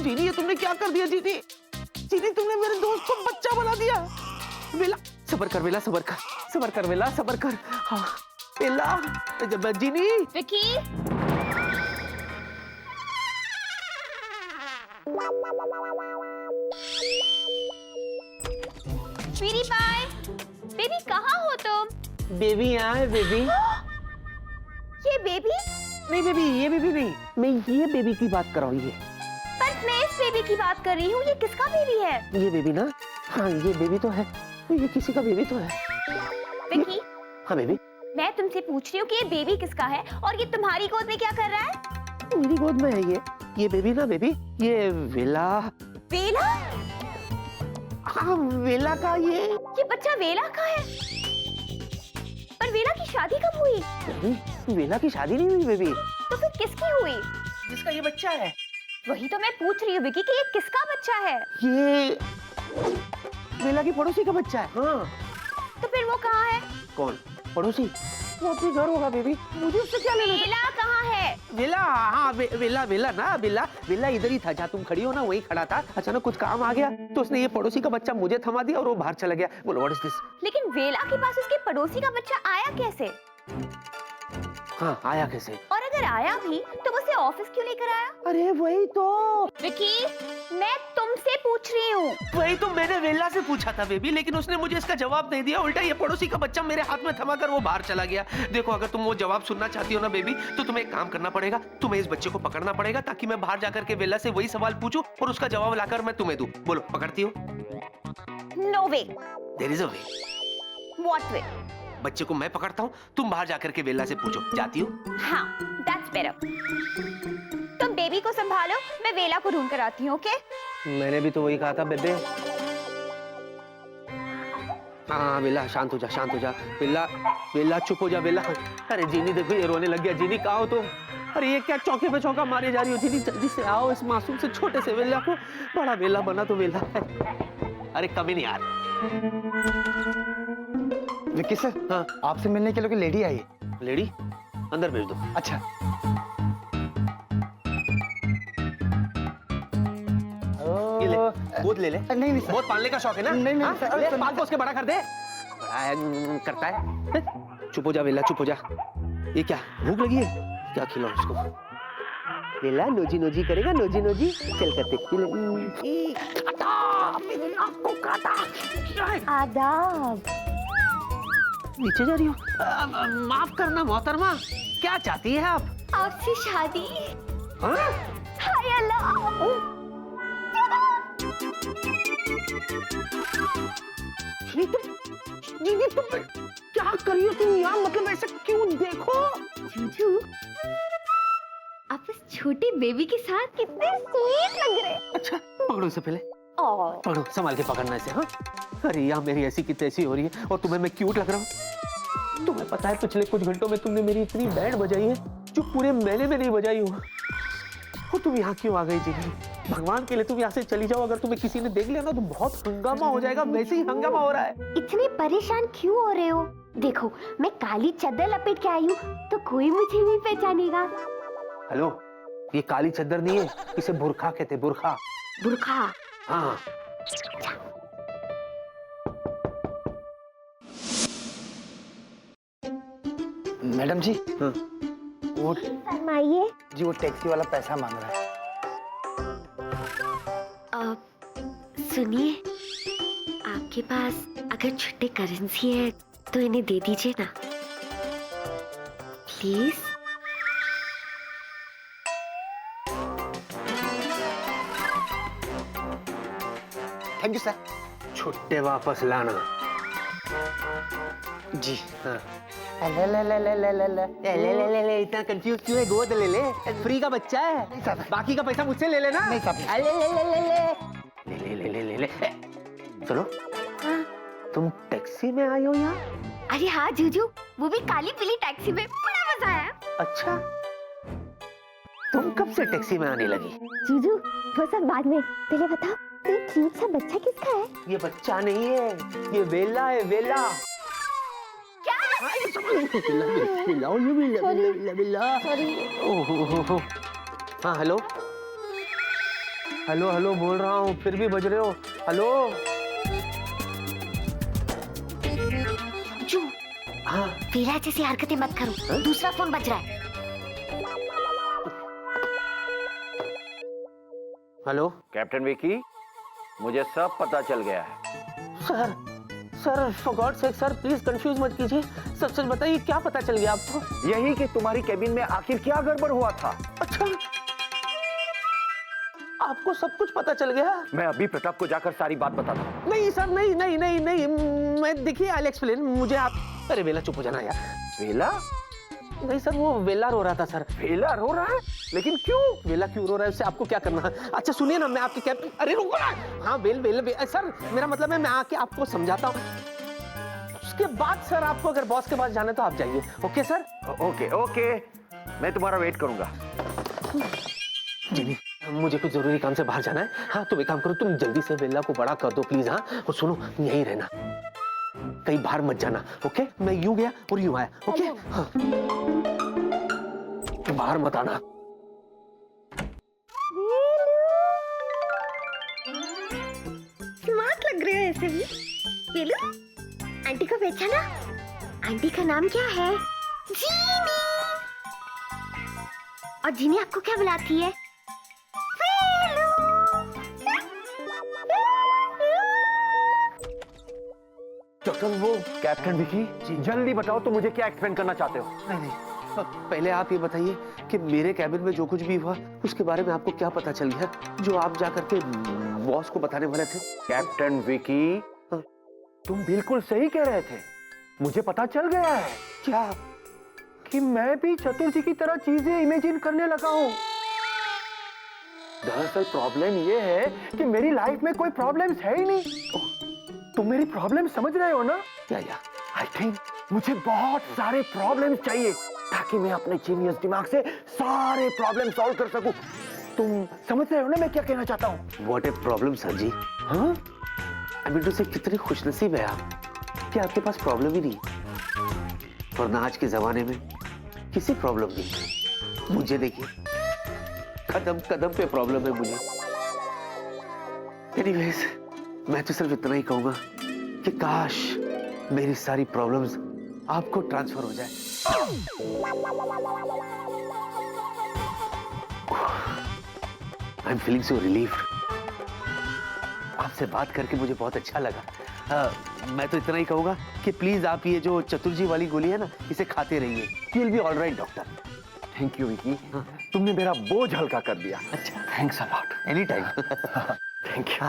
जीनी ये तुमने क्या कर दिया जीनी? जीनी तुमने मेरे दोस्त को बच्चा बना दिया। बेला सबर कर, बेला सबर कर, सबर कर बेला सबर कर। हाँ बेला जब जीनी। विकी स्वीटी पाई, बेबी कहाँ हो तुम? बेबी यहाँ है बेबी। ये बेबी? नहीं बेबी, ये बेबी नहीं, मैं ये बेबी की बात कर रहा हूँ। ये पर मैं इस बेबी की बात कर रही हूँ। ये किसका बेबी है? ये बेबी ना, हाँ ये बेबी तो है, ये किसी का बेबी तो है। विकी हाँ बेबी, मैं तुमसे पूछ रही हूँ कि ये बेबी किसका है और ये तुम्हारी गोद में क्या कर रहा है? मेरी गोद में है ये बेबी ना बेबी, ये वेला। वेला? हाँ वेला का ये बच्चा वेला का है। पर वेला की शादी कब हुई? बेबी, वेला की शादी नहीं हुई बेबी। तो फिर किसकी हुई? जिसका ये बच्चा है। वही तो मैं पूछ रही हूँ विकी कि ये किसका बच्चा है? ये वेला की पड़ोसी का बच्चा है। हाँ। तो फिर वो कहाँ है? कौन पड़ोसी? वो अपने घर होगा बेबी, मुझे उससे क्या लेना? वेला कहाँ है? वेला, हाँ वेला वेला ना, वेला वेला इधर ही था जहाँ तुम खड़ी हो ना, वही खड़ा था। अचानक कुछ काम आ गया तो उसने ये पड़ोसी का बच्चा मुझे थमा दिया और वो बाहर चला गया। बोलो व्हाट इज दिस? लेकिन वेला के पास उसके पड़ोसी का बच्चा आया कैसे? हाँ आया कैसे? और अगर आया भी तो उसे ऑफिस क्यों लेकर आया? अरे वही तो, विकी मैं तुमसे पूछ रही हूँ। वही तो मैंने वेला से पूछा था बेबी, लेकिन उसने मुझे इसका जवाब नहीं दिया। उल्टा ये पड़ोसी का बच्चा मेरे हाथ में थमा कर वो बाहर चला गया। देखो अगर तुम वो जवाब सुनना चाहती हो ना बेबी, तो तुम्हें एक काम करना पड़ेगा। तुम्हें इस बच्चे को पकड़ना पड़ेगा ताकि मैं बाहर जाकर के वेला से वही सवाल पूछूं और उसका जवाब लाकर मैं तुम्हें दूं। बोलो पकड़ती हो? No way. There is a way. What way? बच्चे को मैं पकड़ता हूँ, तुम बाहर जाकर के वेला से पूछो। जाती हो? हाँ दैट्स बेटर। तुम बेबी को संभालो, मैं वेला को ढूंढ कर आती हूँ। ओके? मैंने भी तो वही कहा था बेबे। हाँ बेला शांत हो जा, शांत हो जा। बेला बेला चुप हो जा बेला। अरे जीनी देखो ये रोने लग गया। जीनी कहाँ हो तुम? अरे ये क्या चौके पे चौका मारे जा रही हो? जीनी जल्दी से आओ, इस मासूम से छोटे से वेला को बड़ा वेला बना तो वेला है। अरे कभी नहीं यार। विक्की सर, हाँ आपसे मिलने के लिए लेडी आई है। लेडी अंदर भेज दो। अच्छा। ये ले, गोद ले ले। नहीं नहीं सर, बहुत पालने का शौक है ना? नहीं, नहीं, हाँ? सर, अरे सर, पाल को उसके बड़ा कर दे। बड़ा है, करता है। चुप हो जा वेला, चुप हो जा। ये क्या भूख लगी है? क्या खिलाऊं उसको? वेला नोजी नोजी करेगा, नोजी नोजी। चल करते। आदाब। नीचे जा रही हो? माफ करना मोहतरमा, क्या चाहती है आप? आपसे शादी। हाँ? हाय अल्लाह। दीदी तुम क्या कर रही हो तुम यार? मतलब ऐसा क्यों? देखो जूजू, आप इस छोटे बेबी के साथ कितने स्वीट लग रहे हैं। अच्छा पकड़ो इसे पहले, ओह पकड़ो, संभाल के पकड़ना इसे। हाँ अरे यार मेरी ऐसी की तैसी हो रही है और तुम्हें मैं क्यूट लग रहा हूँ। तुम्हें पता है पिछले कुछ घंटों में तुमने मेरी इतनी बैंड बजाई है जो पूरे महीने में नहीं बजाई हो। और तुम यहाँ क्यों आ गई जीनी? भगवान के लिए तुम यहाँ से चली जाओ। अगर तुम्हें किसी ने देख लिया ना तो बहुत हंगामा हो जाएगा। वैसे ही हंगामा हो रहा है। इतने परेशान क्यों हो रहे हो? देखो मैं काली चादर लपेट के आई हूँ तो कोई मुझे नहीं पहचानेगा। हेलो, ये काली चादर नहीं है, इसे बुरखा कहते, बुरखा। बुरखा? हाँ मैडम जी, हाँ वो फरमाइए। जी वो टैक्सी वाला पैसा मांग रहा है। सुनिए, आपके पास अगर छुट्टे करेंसी है तो इन्हें दे दीजिए ना प्लीज। Thank you sir. छुट्टे वापस लाना। जी। हाँ। ले ले ले ले ले ले ले ले ले ले ले, इतना कंफ्यूज क्यों है? गोद ले ले, फ्री का बच्चा है। नहीं साहब। बाकी का पैसा मुझसे ले लेना। नहीं साहब। ले ले ले ले ले ले ले ले ले ले। सुनो, हाँ? तुम टैक्सी में आई हो यहाँ? अरे हाँ जूजू, वो भी काली पीली टैक्सी में, बड़ा मजा आया। अच्छा, तुम कब से टैक्सी में आने लगी? जूजू वो सब बाद में, पहले बताओ ये क्यूट सा बच्चा किसका है? ये बच्चा नहीं है, ये वेला है, वेला। क्या? हाँ हेलो हेलो हेलो बोल रहा हूँ, फिर भी बज रहे हो। हेलो। जू, हाँ वेला जैसी हरकतें मत करो, दूसरा फोन बज रहा है। हेलो। कैप्टन विकी, मुझे सब पता चल गया है। Sir sir for God sake sir please confuse मत कीजिए, सच सच बताइए क्या पता चल गया आपको? यही कि तुम्हारी केबिन में आखिर क्या गड़बड़ हुआ था। अच्छा, आपको सब कुछ पता चल गया? मैं अभी प्रताप को जाकर सारी बात बताता हूँ। नहीं सर, नहीं नहीं नहीं नहीं, मैं देखिए आई एक्सप्लेन, मुझे आप। अरे वेला चुप हो जाना यार। वेला? नहीं सर, वो वेला रो रहा था सर। वेला रो रहा है? लेकिन क्यों? वेला क्यों रो रहा है उससे आपको क्या करना है? अच्छा सुनिए ना, मैं आपके कैप्टन। अरे रुको ना। हाँ सर मेरा मतलब है मैं आके आपको समझाता हूँ, उसके बाद सर आपको अगर बॉस के पास जाना है तो आप जाइए। Okay sir? ओके ओके, मैं तुम्हारा वेट करूंगा। जी मुझे कुछ जरूरी काम से बाहर जाना है। हाँ तुम एक काम करो, तुम जल्दी से वेला को बड़ा कर दो प्लीज। हाँ और सुनो, यहीं रहना, कहीं बाहर मत जाना। ओके? मैं यूं गया और यूं आया। ओके? हाँ बाहर मत आना। स्मार्ट लग रहे हो ऐसे भी। वेलू, आंटी को पहचाना? आंटी का नाम क्या है? जीनी। और जीनी आपको क्या बुलाती है? डॉक्टर वो कैप्टन विकी, जल्दी बताओ तो मुझे क्या एक्सप्लेन करना चाहते हो? नहीं पहले आप ये बताइए कि मेरे कैबिन में जो कुछ भी हुआ उसके बारे में आपको क्या पता चल गया जो आप जाकर के बॉस को बताने वाले थे? कैप्टन विकी, तुम बिल्कुल सही कह रहे थे। मुझे पता चल गया है। क्या? कि मैं भी चतुर जी की तरह चीजें इमेजिन करने लगा हूँ। दरअसल प्रॉब्लम ये है कि मेरी लाइफ में कोई प्रॉब्लम्स है ही नहीं। तुम मेरी प्रॉब्लम समझ रहे हो ना? क्या यार? आई थिंक मुझे बहुत सारे प्रॉब्लम्स चाहिए ताकि मैं अपने जीनियस दिमाग से सारे प्रॉब्लम सॉल्व कर सकूं। तुम समझ रहे हो ना मैं क्या कहना चाहता हूँ? व्हाट ए प्रॉब्लम सर जी। हाँ आई मीन टू से कितने खुशनसीब है आप कि आपके पास प्रॉब्लम ही नहीं, वरना आज के जमाने में किसी प्रॉब्लम नहीं। मुझे देखिए, कदम कदम पे प्रॉब्लम है मुझे। एनीवेज मैं तो सिर्फ इतना ही कहूंगा कि काश मेरी सारी प्रॉब्लम्स आपको ट्रांसफर हो जाए। I am feeling so relieved. आपसे बात करके मुझे बहुत अच्छा लगा। मैं तो इतना ही कहूंगा कि प्लीज आप ये जो चतुर्जी वाली गोली है ना, इसे खाते रहिए। You will be all right doctor. Thank you Vicky, तुमने मेरा बोझ हल्का कर दिया। अच्छा thanks a lot. Any time. Thank you.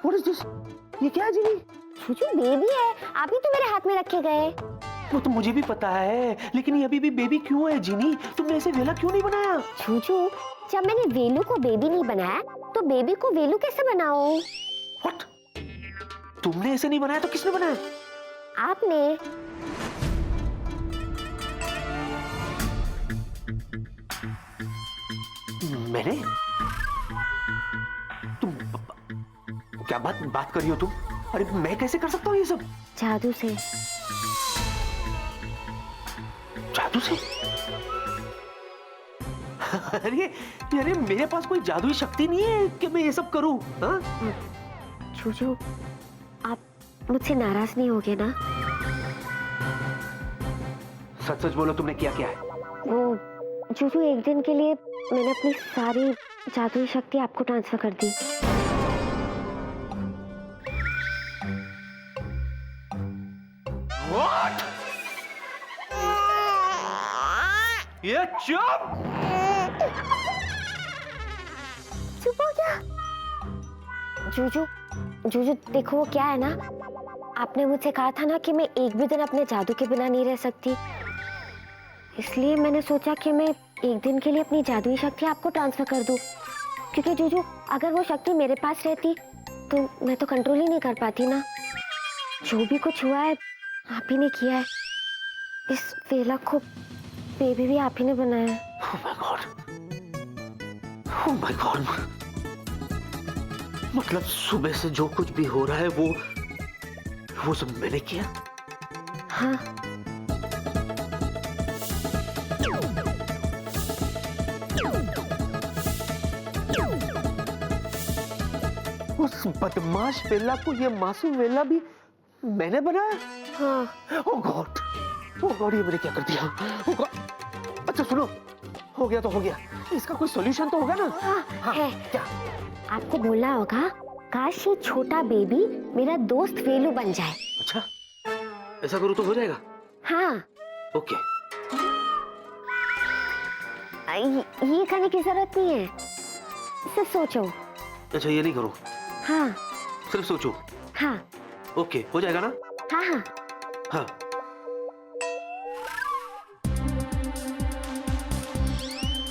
What is this? ये क्या है जीनी? छुचू बेबी है, अभी तो मेरे हाथ में रखे गए। वो तो मुझे भी पता है, लेकिन ये अभी भी बेबी क्यों है जीनी? तुमने ऐसे वेला क्यों नहीं बनाया? छुचू, जब मैंने वेलू को बेबी नहीं बनाया तो बेबी को वेलू कैसे बनाऊं? व्हाट? तुमने ऐसे नहीं बनाया तो किसने बनाया? आपने। मैंने? तुम क्या बात कर रही हो तुम? अरे मैं कैसे कर सकता हूँ ये सब? जादू से। जादू से? अरे अरे मेरे पास कोई जादुई शक्ति नहीं है कि मैं ये सब करूं। हाँ? छुचू, आप मुझसे नाराज नहीं होगे ना? सच सच बोलो, तुमने किया क्या है? वो छुचू, एक दिन के लिए मैंने अपनी सारी जादुई शक्ति आपको ट्रांसफर कर दी। What? ये चुप! चुप हो गया? जूजू, जूजू देखो वो क्या है ना, आपने मुझसे कहा था ना कि मैं एक भी दिन अपने जादू के बिना नहीं रह सकती, इसलिए मैंने सोचा कि मैं एक दिन के लिए अपनी जादुई शक्ति आपको ट्रांसफर कर दूं, क्योंकि जूजू अगर वो शक्ति मेरे पास रहती तो मैं तो कंट्रोल ही नहीं कर पाती ना। जो भी कुछ हुआ है आप ही ने किया है, इस वेला को बेबी भी आप ही ने बनाया है। Oh my God. Oh my God. मतलब सुबह से जो कुछ भी हो रहा है वो सब मैंने किया? हाँ। बदमाश वेला को ये मासूम वेला भी मैंने बनाया? हाँ। ओह गॉड, ये मैंने क्या कर दिया? ओह गॉड। अच्छा सुनो, हो गया तो हो गया, इसका कोई सॉल्यूशन तो होगा ना? हाँ, है। क्या? आपको बोलना होगा काश ये छोटा बेबी मेरा दोस्त वेलू बन जाए। अच्छा, ऐसा करूँ तो हो जाएगा? हाँ। ओके। ये करने की जरूरत नहीं है, सिर्फ सोचो। अच्छा, ये नहीं करूँ? हाँ। सिर्फ सोचो? हाँ। ओके, हो जाएगा ना? हाँ हाँ। हाँ।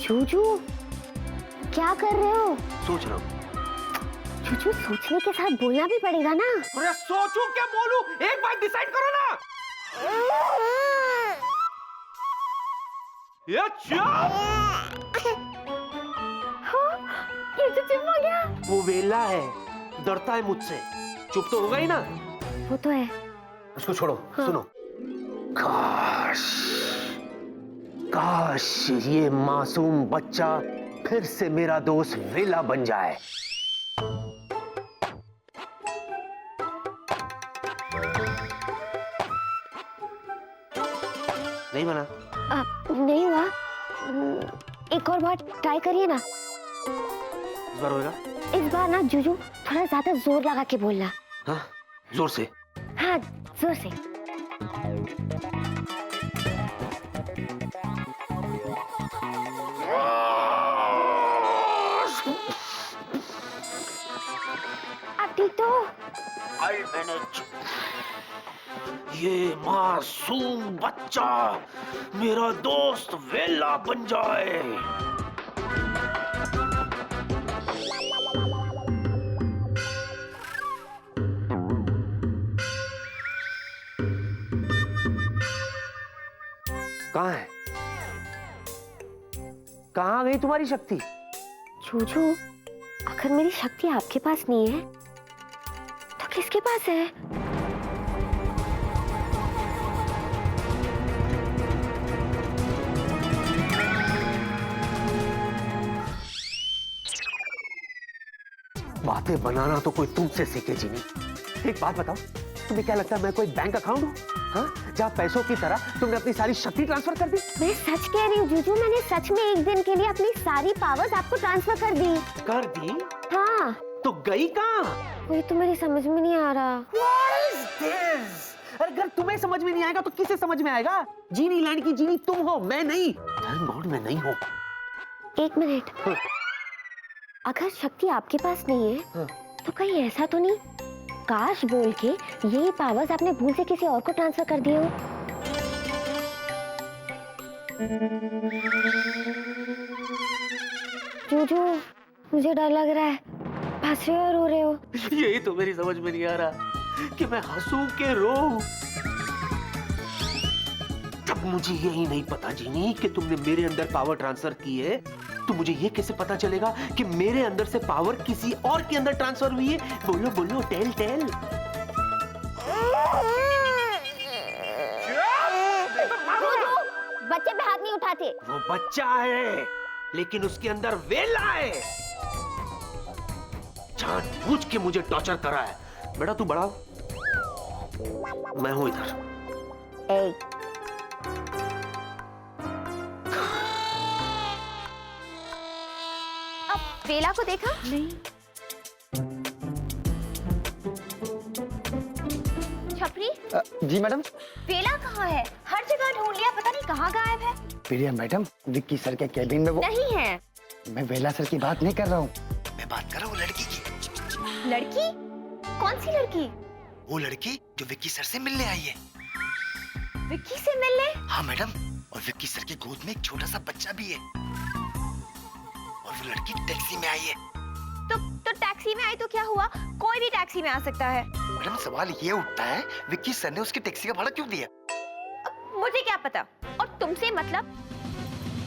जूजू, क्या कर रहे हो? सोच रहा हूँ। जूजू, सोचने के साथ बोलना भी पड़ेगा ना। अरे सोचूं क्या बोलूं, एक बार डिसाइड करो ना। ये ये तो चुप हो गया। वो वेला है, डरता है मुझसे, चुप तो होगा ही ना। वो तो है। उसको छोड़ो। हाँ। सुनो, काश काश ये मासूम बच्चा फिर से मेरा दोस्त वेला बन जाए। नहीं बना? नहीं हुआ। एक और बार ट्राई करिए ना। इस बार होगा? इस बार ना जूजू थोड़ा ज्यादा जोर लगा के बोलना। हाँ, जोर से। हाँ, जोर से। आप ठीक तो? I manage. ये मासूम बच्चा मेरा दोस्त वेला बन जाए। कहाँ है? कहाँ गई तुम्हारी शक्ति? जूजू, अगर मेरी शक्ति आपके पास नहीं है तो किसके पास है? बातें बनाना तो कोई तुमसे सीखे जीनी। एक बात बताओ, तुम्हें क्या लगता है मैं कोई बैंक अकाउंट हूँ? हाँ, जहाँ पैसों की तरह तुमने अपनी सारी शक्ति ट्रांसफर कर दी? मैं सच कह रही हूँ जूजू, मैंने सच में एक दिन के लिए अपनी सारी पावर्स आपको ट्रांसफर कर दी। कर दी? हाँ। तो गई कहाँ? वही तो मेरी समझ में नहीं आ रहा। What is this? अगर तुम्हें समझ में नहीं आएगा तो किसे समझ में आएगा? जीनी लैंड की जीनी तुम हो, मैं नहीं। Thank God मैं नहीं हूँ। एक मिनट। हाँ। अगर शक्ति आपके पास नहीं है हाँ। तो कहीं ऐसा तो नहीं काश बोल के ये पावर्स आपने भूल से किसी और को ट्रांसफर कर दिए हो? जूजू, मुझे डर लग रहा है। हंस रहे हो और रो रहे हो? यही तो मेरी समझ में नहीं आ रहा कि मैं हंसूं के रोऊं। जब मुझे यही नहीं पता जीनी कि तुमने मेरे अंदर पावर ट्रांसफर की है, तो मुझे ये कैसे पता चलेगा कि मेरे अंदर से पावर किसी और के अंदर ट्रांसफर हुई है? बोलो बोलो, टेल टेल। बच्चे पे हाथ नहीं उठाते। वो बच्चा है, लेकिन उसके अंदर वेला है। जानबूझ के मुझे टॉर्चर करा है। बेटा तू बड़ा हो, मैं हूं इधर। अब वेला को देखा? नहीं। छपरी, जी मैडम। वेला कहाँ है? हर जगह ढूंढ लिया, पता नहीं कहाँ गायब है। प्रिया मैडम, विक्की सर के कैबिन में वो नहीं है। मैं वेला सर की बात नहीं कर रहा हूँ, मैं बात कर रहा हूँ लड़की की। लड़की? कौन सी लड़की? वो लड़की जो विक्की सर से मिलने आई है। विक्की से मिलने? हाँ मैडम, और विक्की सर की गोद में एक छोटा सा बच्चा भी है। और वो लड़की टैक्सी में आई है। तो टैक्सी में आई तो क्या हुआ? कोई भी टैक्सी में आ सकता है। मैडम सवाल ये उठता है, विक्की सर ने उसकी टैक्सी का भाड़ा क्यों दिया? मुझे क्या पता? और तुमसे मतलब?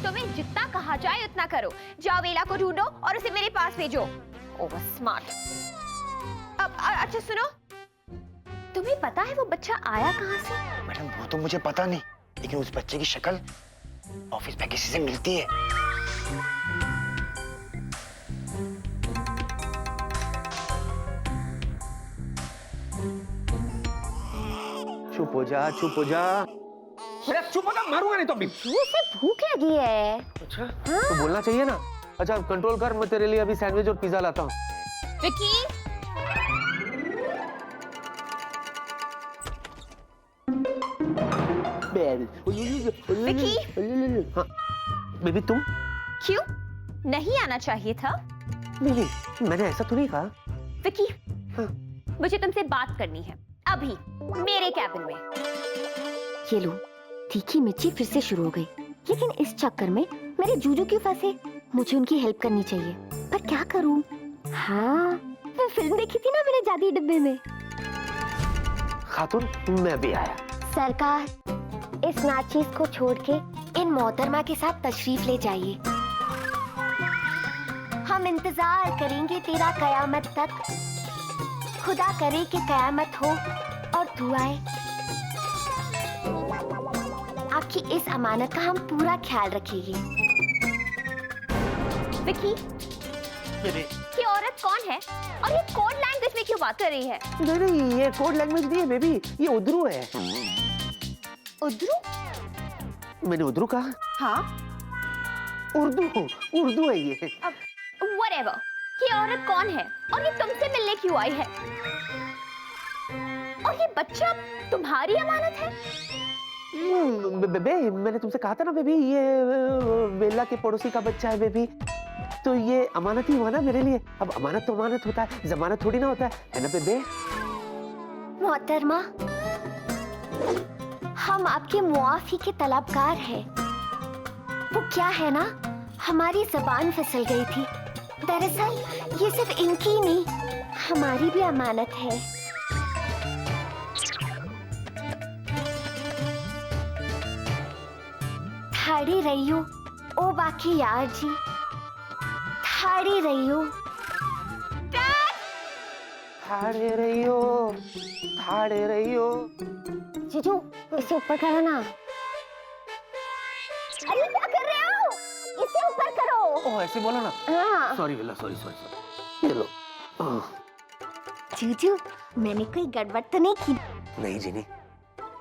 तुम्हें जितना कहा जाए उतना करो। जाओ वेला को ढूंढो और उसे मेरे पास भेजो। Over smart. अब अच्छा सुनो, तुम्हें पता है वो बच्चा आया कहाँ से? मैडम वो तो मुझे पता नहीं, लेकिन उस बच्चे की शक्ल ऑफिस में किसी से मिलती है। चुप हो जा, चुप हो जा। अरे चुप हो जा, मारूंगा नहीं तो अभी। उसे भूख लगी है। अच्छा तो बोलना चाहिए ना। अच्छा कंट्रोल कर, मैं तेरे लिए अभी सैंडविच और पिज्जा लाता हूँ। विकी, विकी, हाँ बेबी तुम? क्यों? नहीं आना चाहिए था। नहीं, मैंने ऐसा तो नहीं कहा। विकी, हाँ। मुझे तुमसे बात करनी है अभी मेरे कैबिन में। ये लो, तीखी मिर्ची फिर से शुरू हो गई। लेकिन इस चक्कर में मेरे जूजू क्यों फंसे? मुझे उनकी हेल्प करनी चाहिए, पर क्या करूं? हाँ, वो फिल्म देखी थी ना मैंने जादुई डिब्बे में। खातून मैं भी आया। सरकार, इस नाचीज को छोड़ के इन मोहतरमा के साथ तशरीफ ले जाइए। हम इंतजार करेंगे तेरा कयामत तक। खुदा करे कि कयामत हो और तू आए। आपकी इस अमानत का हम पूरा ख्याल रखेंगे। विकी, बेबी ये औरत कौन है और ये कोड लैंग्वेज में क्यों बात कर रही है? नहीं, ये कोड लैंग्वेज नहीं है बेबी, ये उर्दू है। उर्दू? मैंने उर्दू कहा? हाँ। उर्दू है ये। अब whatever, ये औरत कौन है और ये तुमसे मिलने क्यों आई है? और ये बच्चा तुम्हारी अमानत है? बेबे मैंने तुमसे कहा था ना बेबी, ये बेला के पड़ोसी का बच्चा है बेबी। तो ये अमानत ही हुआ ना मेरे लिए। अब अमानत तो अमानत होता है, जमानत थोड़ी ना होता है ना बेबे। मोहतरमा, हम आपके मुआफी के तलबगार हैं। वो क्या है ना, हमारी जबान फिसल गई थी। दरअसल ये सिर्फ इनकी नहीं, हमारी भी अमानत है। थाड़ी रहियो ओ बाकी यार जी, थाड़ी रहियो। ठाड़े रहियो। जीजू, इसे ऊपर करो ना। अरे क्या कर रहे हो? इसे ऊपर करो। ओह ऐसे बोलो ना। हाँ। सॉरी बेला, सॉरी। ये लो। जीजू, मैंने कोई गड़बड़ तो नहीं की? नहीं जीनी,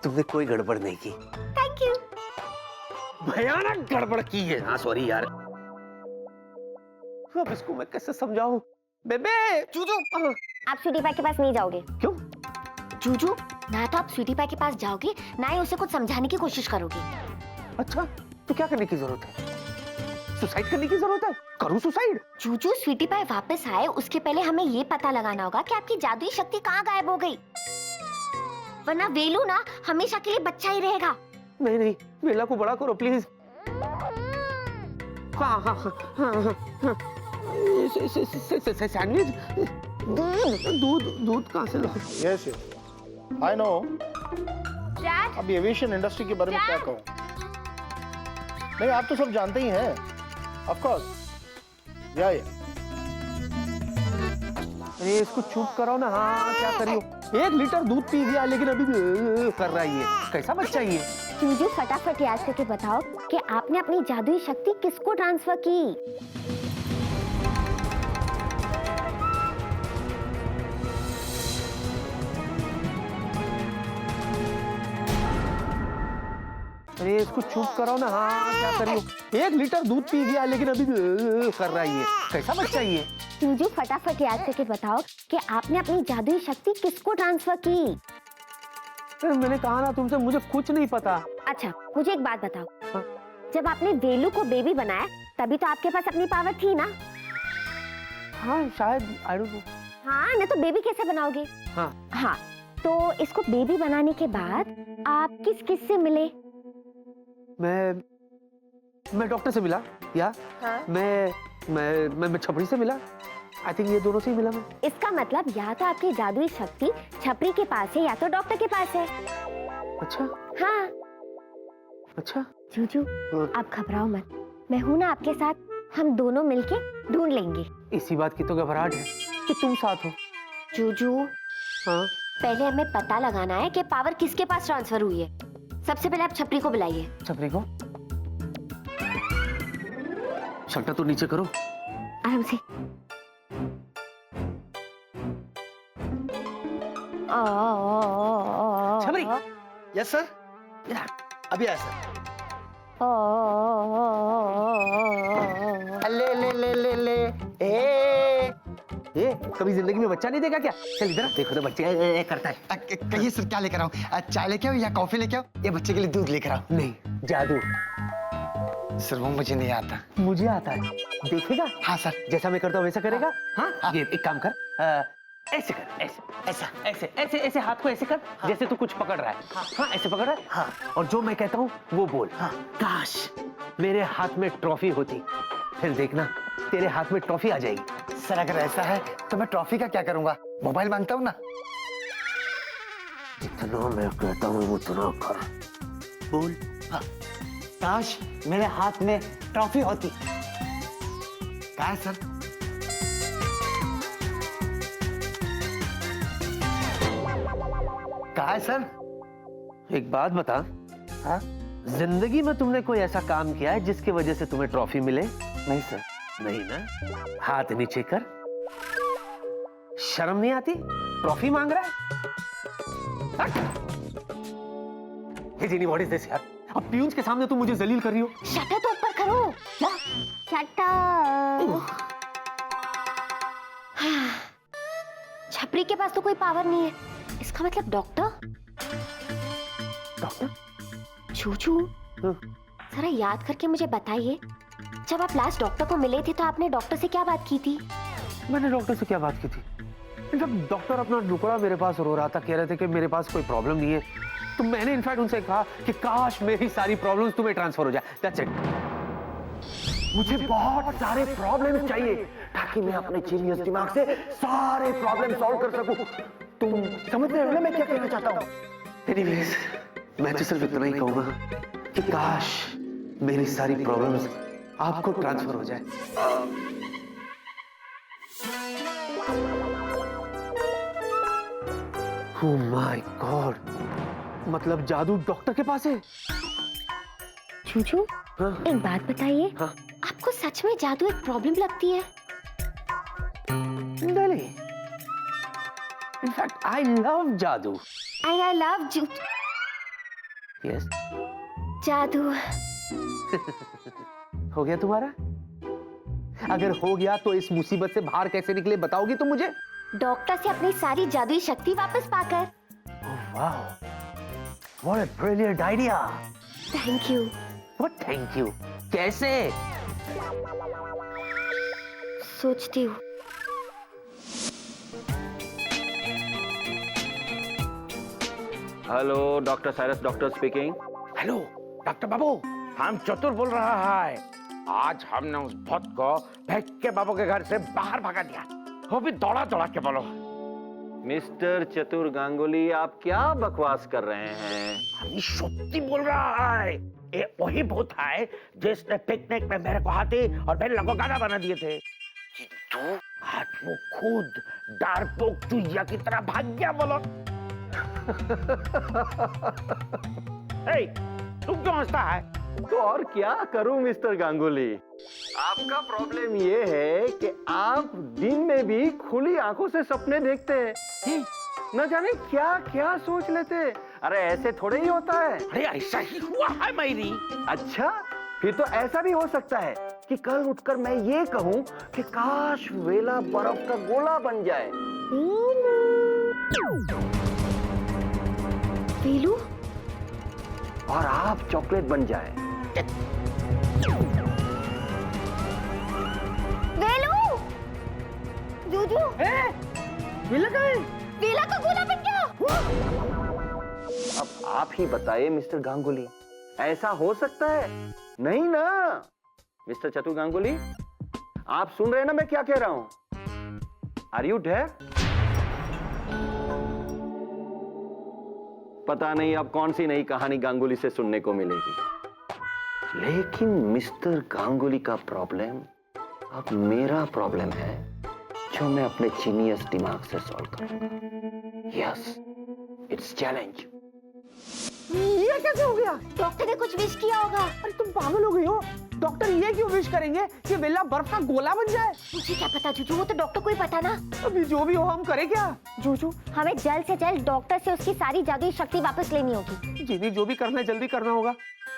तुमने कोई गड़बड़ नहीं की। Thank you. भयानक गड़बड़ की है। हाँ सॉरी यार। अब इसको मैं कैसे समझाऊं? बेबे जूजू, आप स्वीटी पाई के पास नहीं जाओगे। क्यों? जूजू, ना तो आप स्वीटी पाई के पास जाओगे, ना ही उसे कुछ समझाने की कोशिश करोगे। अच्छा तो क्या करने की जरूरत है? सुसाइड करने की जरूरत है? करूं सुसाइड? जूजू, स्वीटी पाई वापस आए उसके पहले हमें ये पता लगाना होगा कि आपकी जादुई शक्ति कहाँ गायब हो गई, वरना वेलू ना हमेशा के लिए बच्चा ही रहेगा। नहीं, बेला को बड़ा करो प्लीज। हाँ। सैंडविच, दूध कहाँ से लो? Yes I know. डैड, अब एविएशन इंडस्ट्री के बारे में क्या कहूँ? नहीं, आप तो सब जानते ही हैं। Of course. या अरे इसको चुप करो ना। हाँ क्या करियो? 1 लीटर दूध पी गया लेकिन अभी भी कर रहा है। ये कैसा बच्चा ये? जूजू, फटाफट याद करके बताओ कि आपने अपनी जादुई शक्ति किसको ट्रांसफर की? अरे इसको चुप करो ना। हाँ क्या करियो? 1 लीटर दूध पी गया लेकिन अभी भी कर रहा है। ये कैसा बच्चा ये? जूजू, फटाफट याद करके बताओ कि आपने अपनी जादुई शक्ति किसको ट्रांसफर की? अरे मैंने कहा ना तुमसे, मुझे कुछ नहीं पता। अच्छा, मुझे एक बात बताओ। हाँ? जब आपने वेलू को बेबी बनाया तभी तो आपके पास अपनी पावर थी ना? हाँ शायद, आई डोंट नो। हाँ, ना तो बेबी कैसे बनाओगे? हाँ तो इसको बेबी बनाने के बाद आप किस किस से मिले? मैं डॉक्टर से मिला या मैं छपरी से मिला। आई थिंक ये दोनों से ही मिला मैं। इसका मतलब या तो आपकी जादुई शक्ति छपरी के पास है या तो डॉक्टर के पास है। अच्छा हाँ। अच्छा। जूजू, आप घबराओ मत, मैं हूं ना आपके साथ। हम दोनों मिलके ढूंढ लेंगे। इसी बात की तो घबराहट है कि तुम साथ हो। जूजू, हाँ पहले हमें पता लगाना है कि पावर किसके पास ट्रांसफर हुई है। सबसे पहले आप छपरी को बुलाइए। छपरी को? शक्टा तो नीचे करो आराम से। छपरी, यस सर, अभी आया सर। ले ले ले ले ले ए ये कभी जिंदगी में बच्चा नहीं देखा क्या? चल इधर आ, देखो तो बच्चे ए करता है। कहिए सर, क्या लेकर आऊं? चाय लेके आओ या कॉफी लेके आओ या बच्चे के लिए दूध लेकर आओ? नहीं, जादू सर वो मुझे नहीं आता। मुझे आता है। देखेगा? हाँ सर। जैसा मैं करता हूँ वैसा करेगा? हाँ, हाँ। ये एक काम कर, ऐसे कर, ऐसे ऐसा? ऐसे ऐसे ऐसे हाथ को ऐसे कर, जैसे तू कुछ पकड़ रहा है। हाँ, ऐसे पकड़ रहा है। हाँ, और जो मैं कहता हूँ वो बोल। हाँ, काश मेरे हाथ में ट्रॉफी होती, फिर देखना तेरे हाथ में ट्रॉफी आ जाएगी। सर अगर ऐसा है तो मैं ट्रॉफी का क्या करूंगा? मोबाइल मांगता हूँ ना। जितना मैं कहता हूँ उतना कर। बोल। हाँ। काश मेरे हाथ में ट्रॉफी होती। क्या है सर? क्या है सर? एक बात बता, हाँ? जिंदगी में तुमने कोई ऐसा काम किया है जिसकी वजह से तुम्हें ट्रॉफी मिले? नहीं सर। नहीं ना? हाथ नीचे कर। शर्म नहीं आती? ट्रॉफी मांग रहा है? हे जीनी, व्हाट इज दिस यार? अब प्यून्स के सामने तुम मुझे जलील कर रही हो। शटर तो ऊपर करो। क्या? शटर। छपरी के पास तो कोई पावर नहीं है, इसका मतलब डॉक्टर? डॉक्टर? चूचू, जरा याद करके मुझे बताइए, जब आप लास्ट डॉक्टर को मिले थे तो आपने डॉक्टर से क्या बात की थी? मैंने डॉक्टर से क्या बात की थी? जब डॉक्टर अपना टुकड़ा मेरे पास रो रहा था, कह रहे थे कि मेरे पास कोई प्रॉब्लम नहीं है, तो मैंने इनफैक्ट उनसे कहा कि काश मेरी सारी प्रॉब्लम्स तुम्हें ट्रांसफर हो जाए। That's it. मुझे बहुत सारे प्रॉब्लम्स चाहिए ताकि मैं अपने जीनियस दिमाग से सारे प्रॉब्लम सॉल्व कर सकूं। तुम समझ रहे हो ना मैं क्या कहना चाहता हूँ? एनीवेज, मैं तो सिर्फ इतना ही कहूंगा कि काश मेरी सारी प्रॉब्लम्स आपको ट्रांसफर हो जाए। ओह माय गॉड, मतलब जादू डॉक्टर के पास है? चूचू, हाँ? एक बात बताइए, हाँ? आपको सच में जादू एक प्रॉब्लम लगती है? नहीं, इनफैक्ट आई लव जादू। I love yes. जादू। हो गया तुम्हारा? अगर हो गया तो इस मुसीबत से बाहर कैसे निकले बताओगी तुम मुझे? डॉक्टर से अपनी सारी जादुई शक्ति वापस पाकर। Wow, what a brilliant idea. Thank you. What thank you? कैसे? सोचती हूँ। Hello, doctor Cyrus doctor speaking. Hello doctor बाबू, हम चतुर बोल रहा है। आज हमने उस भूत को भेक्के बाबू के घर से बाहर भगा दिया, वो भी दौड़ा दौड़ा के। बोलो। मिस्टर चतुर गांगुली, आप क्या बकवास कर रहे हैं? हम सत्य बोल रहा है। ये वही भूत है जिसने पिकनिक में मेरे को हाथी और बेल्ला को गाना बना दिए थे। तू आज वो खुद डारपोक चुहिया की तरह भाग गया। बोलो। हे, तू क्यों हंसता है? तो और क्या करूं मिस्टर गांगुली? आपका प्रॉब्लम ये है कि आप दिन में भी खुली आंखों से सपने देखते हैं, न जाने क्या क्या सोच लेते हैं। अरे ऐसे थोड़े ही होता है। अरे ऐसा ही हुआ है मेरी। अच्छा, फिर तो ऐसा भी हो सकता है कि कल उठकर मैं ये कहूं कि काश वेला बर्फ का गोला बन जाए। वेलू? और आप चॉकलेट बन जाए। वेलू! जूजू! वेला कहाँ है? वेला का गोला बन गया! अब आप ही बताइए मिस्टर गांगुली, ऐसा हो सकता है? नहीं ना। मिस्टर चतुर गांगुली, आप सुन रहे हैं ना मैं क्या कह रहा हूं? Are you deaf? पता नहीं अब कौन सी नई कहानी गांगुली से सुनने को मिलेगी, लेकिन मिस्टर गांगुली का प्रॉब्लम अब मेरा प्रॉब्लम है, जो मैं अपने जीनियस दिमाग से सॉल्व करूं। Yes, it's challenge. ये कैसे हो गया? डॉक्टर ने कुछ विश किया होगा। अरे तुम पागल हो गई हो? डॉक्टर ये क्यों विश करेंगे कि वेला बर्फ का गोला बन जाए? मुझे क्या पता जूजू, वो तो डॉक्टर को ही पता ना। अभी जो भी हो हम करें क्या? जूजू, हमें जल्द से जल्द डॉक्टर से उसकी सारी जादुई शक्ति वापस लेनी होगी। जिन्हें जो भी करना है जल्दी करना होगा,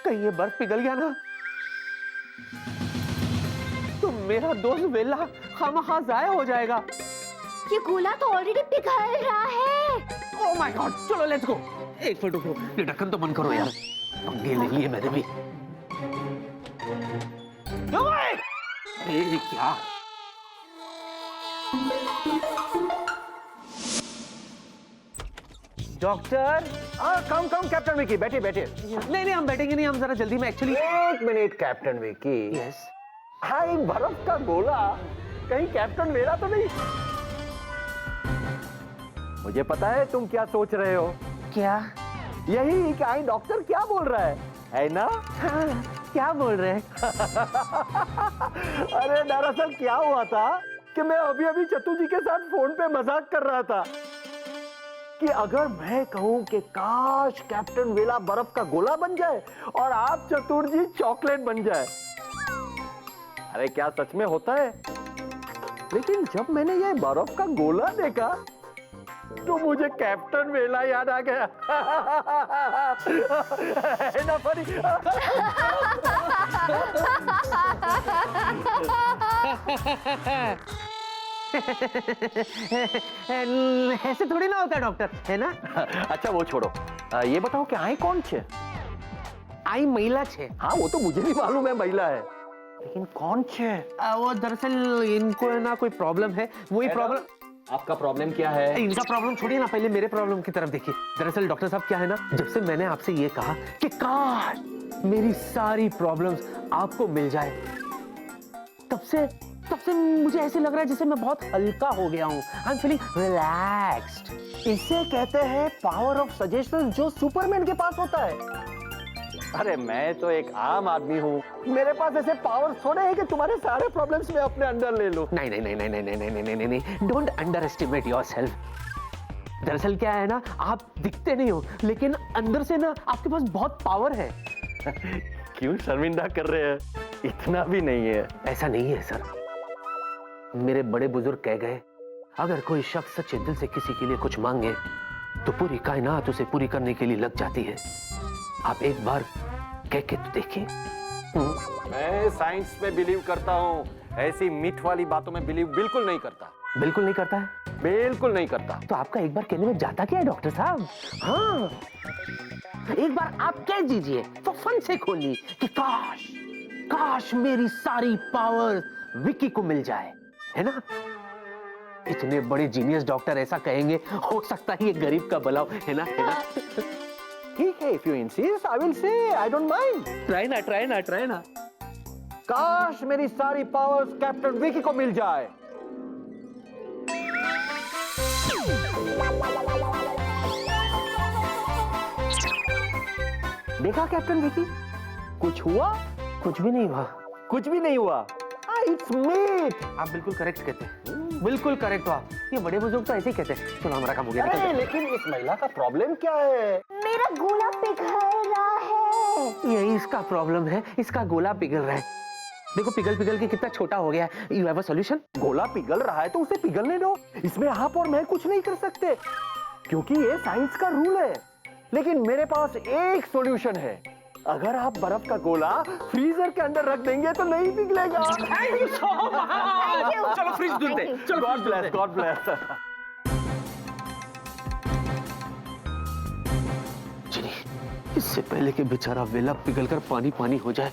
कहीं ये बर्फ पिघल गया ना तो मेरा दोस्त वेला खामखा जाया हो जाएगा। ये गोला तो ऑलरेडी पिघल रहा है। ओह माय गॉड, चलो लेट्स गो। एक मिनट रुको, ये ढक्कन तो बंद करो यार, पंगे ले लिए मैंने भी। ओए! ये क्या? डॉक्टर, कम कैप्टन विकी, बैठिए बैठिए। नहीं हम बैठेंगे नहीं, हम जरा जल्दी में एक्चुअली। एक मिनट कैप्टन विकी। यस। हाय, बर्फ का गोला कहीं कैप्टन मेरा तो नहीं? मुझे पता है तुम क्या सोच रहे हो। क्या? यही कि आई डॉक्टर क्या बोल रहा है ना? हाँ, क्या बोल रहे हैं? अरे दरअसल क्या हुआ था कि मैं अभी चतु जी के साथ फोन पे मजाक कर रहा था कि अगर मैं कहूं कि काश कैप्टन वेला बर्फ का गोला बन जाए और आप चतुर जी चॉकलेट बन जाए। अरे क्या सच में होता है? लेकिन जब मैंने ये बर्फ का गोला देखा तो मुझे कैप्टन वेला याद आ गया। है ना फनी? ऐसे थोड़ी ना होता डॉक्टर, है ना? अच्छा वो छोड़ो, ये बताओ कि आई कौन छे? आई महिला छे। हाँ वो तो मुझे भी मालूम है महिला है, लेकिन कौन छे? वो दरअसल इनको है ना कोई प्रॉब्लम है, वही प्रॉब्लम। आपका प्रॉब्लम क्या है? इनका प्रॉब्लम छोड़िए ना, पहले मेरे प्रॉब्लम की तरफ देखिए। दरअसल डॉक्टर साहब क्या है ना, जब से मैंने आपसे ये कहा कि काश मेरी सारी प्रॉब्लम्स आपको मिल जाए, तब से मुझे ऐसे लग रहा है जैसे मैं बहुत हल्का हो गया हूँ। I am feeling relaxed. इसे कहते हैं पावर ऑफ सजेशन, जो सुपरमैन के पास होता है। अरे मैं तो एक आम आदमी हूँ, मेरे पास ऐसे पावर थोड़े हैं कि तुम्हारे सारे प्रॉब्लम्स में अपने अंदर ले लूं। नहीं, डोंट अंडर एस्टिमेट योरसेल्फ। दरअसल क्या है ना, आप दिखते नहीं हो लेकिन अंदर से ना आपके पास बहुत पावर है। क्यों शर्मिंदा कर रहे हैं? इतना भी नहीं है। ऐसा नहीं है सर, मेरे बड़े बुजुर्ग कह गए, अगर कोई शख्स सच्चे दिल से किसी के लिए कुछ मांगे तो पूरी कायनात उसे पूरी करने के लिए लग जाती है। आप एक बार कह के तो देखिए। मैं साइंस में बिलीव करता हूँ, ऐसी मीठ वाली बातों में बिलीव बिल्कुल नहीं करता। बिल्कुल नहीं करता है? बिल्कुल नहीं करता। तो आपका एक बार कहने में जाता क्या है डॉक्टर साहब? हाँ, एक बार आप कह दीजिए तो फन से खोलिए कि काश मेरी सारी पावर विकी को मिल जाए, है ना? इतने बड़े जीनियस डॉक्टर ऐसा कहेंगे, हो सकता है ये गरीब का भला हो, है ना? ठीक है, if you insist, I will say, I don't mind. Try ना। काश मेरी सारी पावर्स कैप्टन विकी को मिल जाए। देखा कैप्टन विकी, कुछ हुआ? कुछ भी नहीं हुआ। कुछ भी नहीं हुआ। It's mate. आप बिल्कुल करेक्ट कहते हैं, बिल्कुल करेक्ट हो आप। ये बड़े बुजुर्ग तो ऐसे ही कहते हैं। चलो हमारा काम हो गया। अरे लेकिन इस महिला का प्रॉब्लम क्या है? मेरा गोला पिघल रहा है। यही इसका प्रॉब्लम है, इसका गोला पिघल रहा है। देखो पिघल के कितना छोटा हो गया है। You have a solution? गोला पिघल रहा है तो उसे पिघलने दो, इसमें आप और मैं कुछ नहीं कर सकते क्योंकि ये साइंस का रूल है। लेकिन मेरे पास एक सॉल्यूशन है, अगर आप बर्फ का गोला फ्रीजर के अंदर रख देंगे तो नहीं पिघलेगा। Thank you so much. चलो फ्रिज ढूंढते हैं। चलो गॉड ब्लेस, गॉड ब्लेस। चलिए, इससे पहले कि बेचारा वेला पिघलकर पानी पानी हो जाए,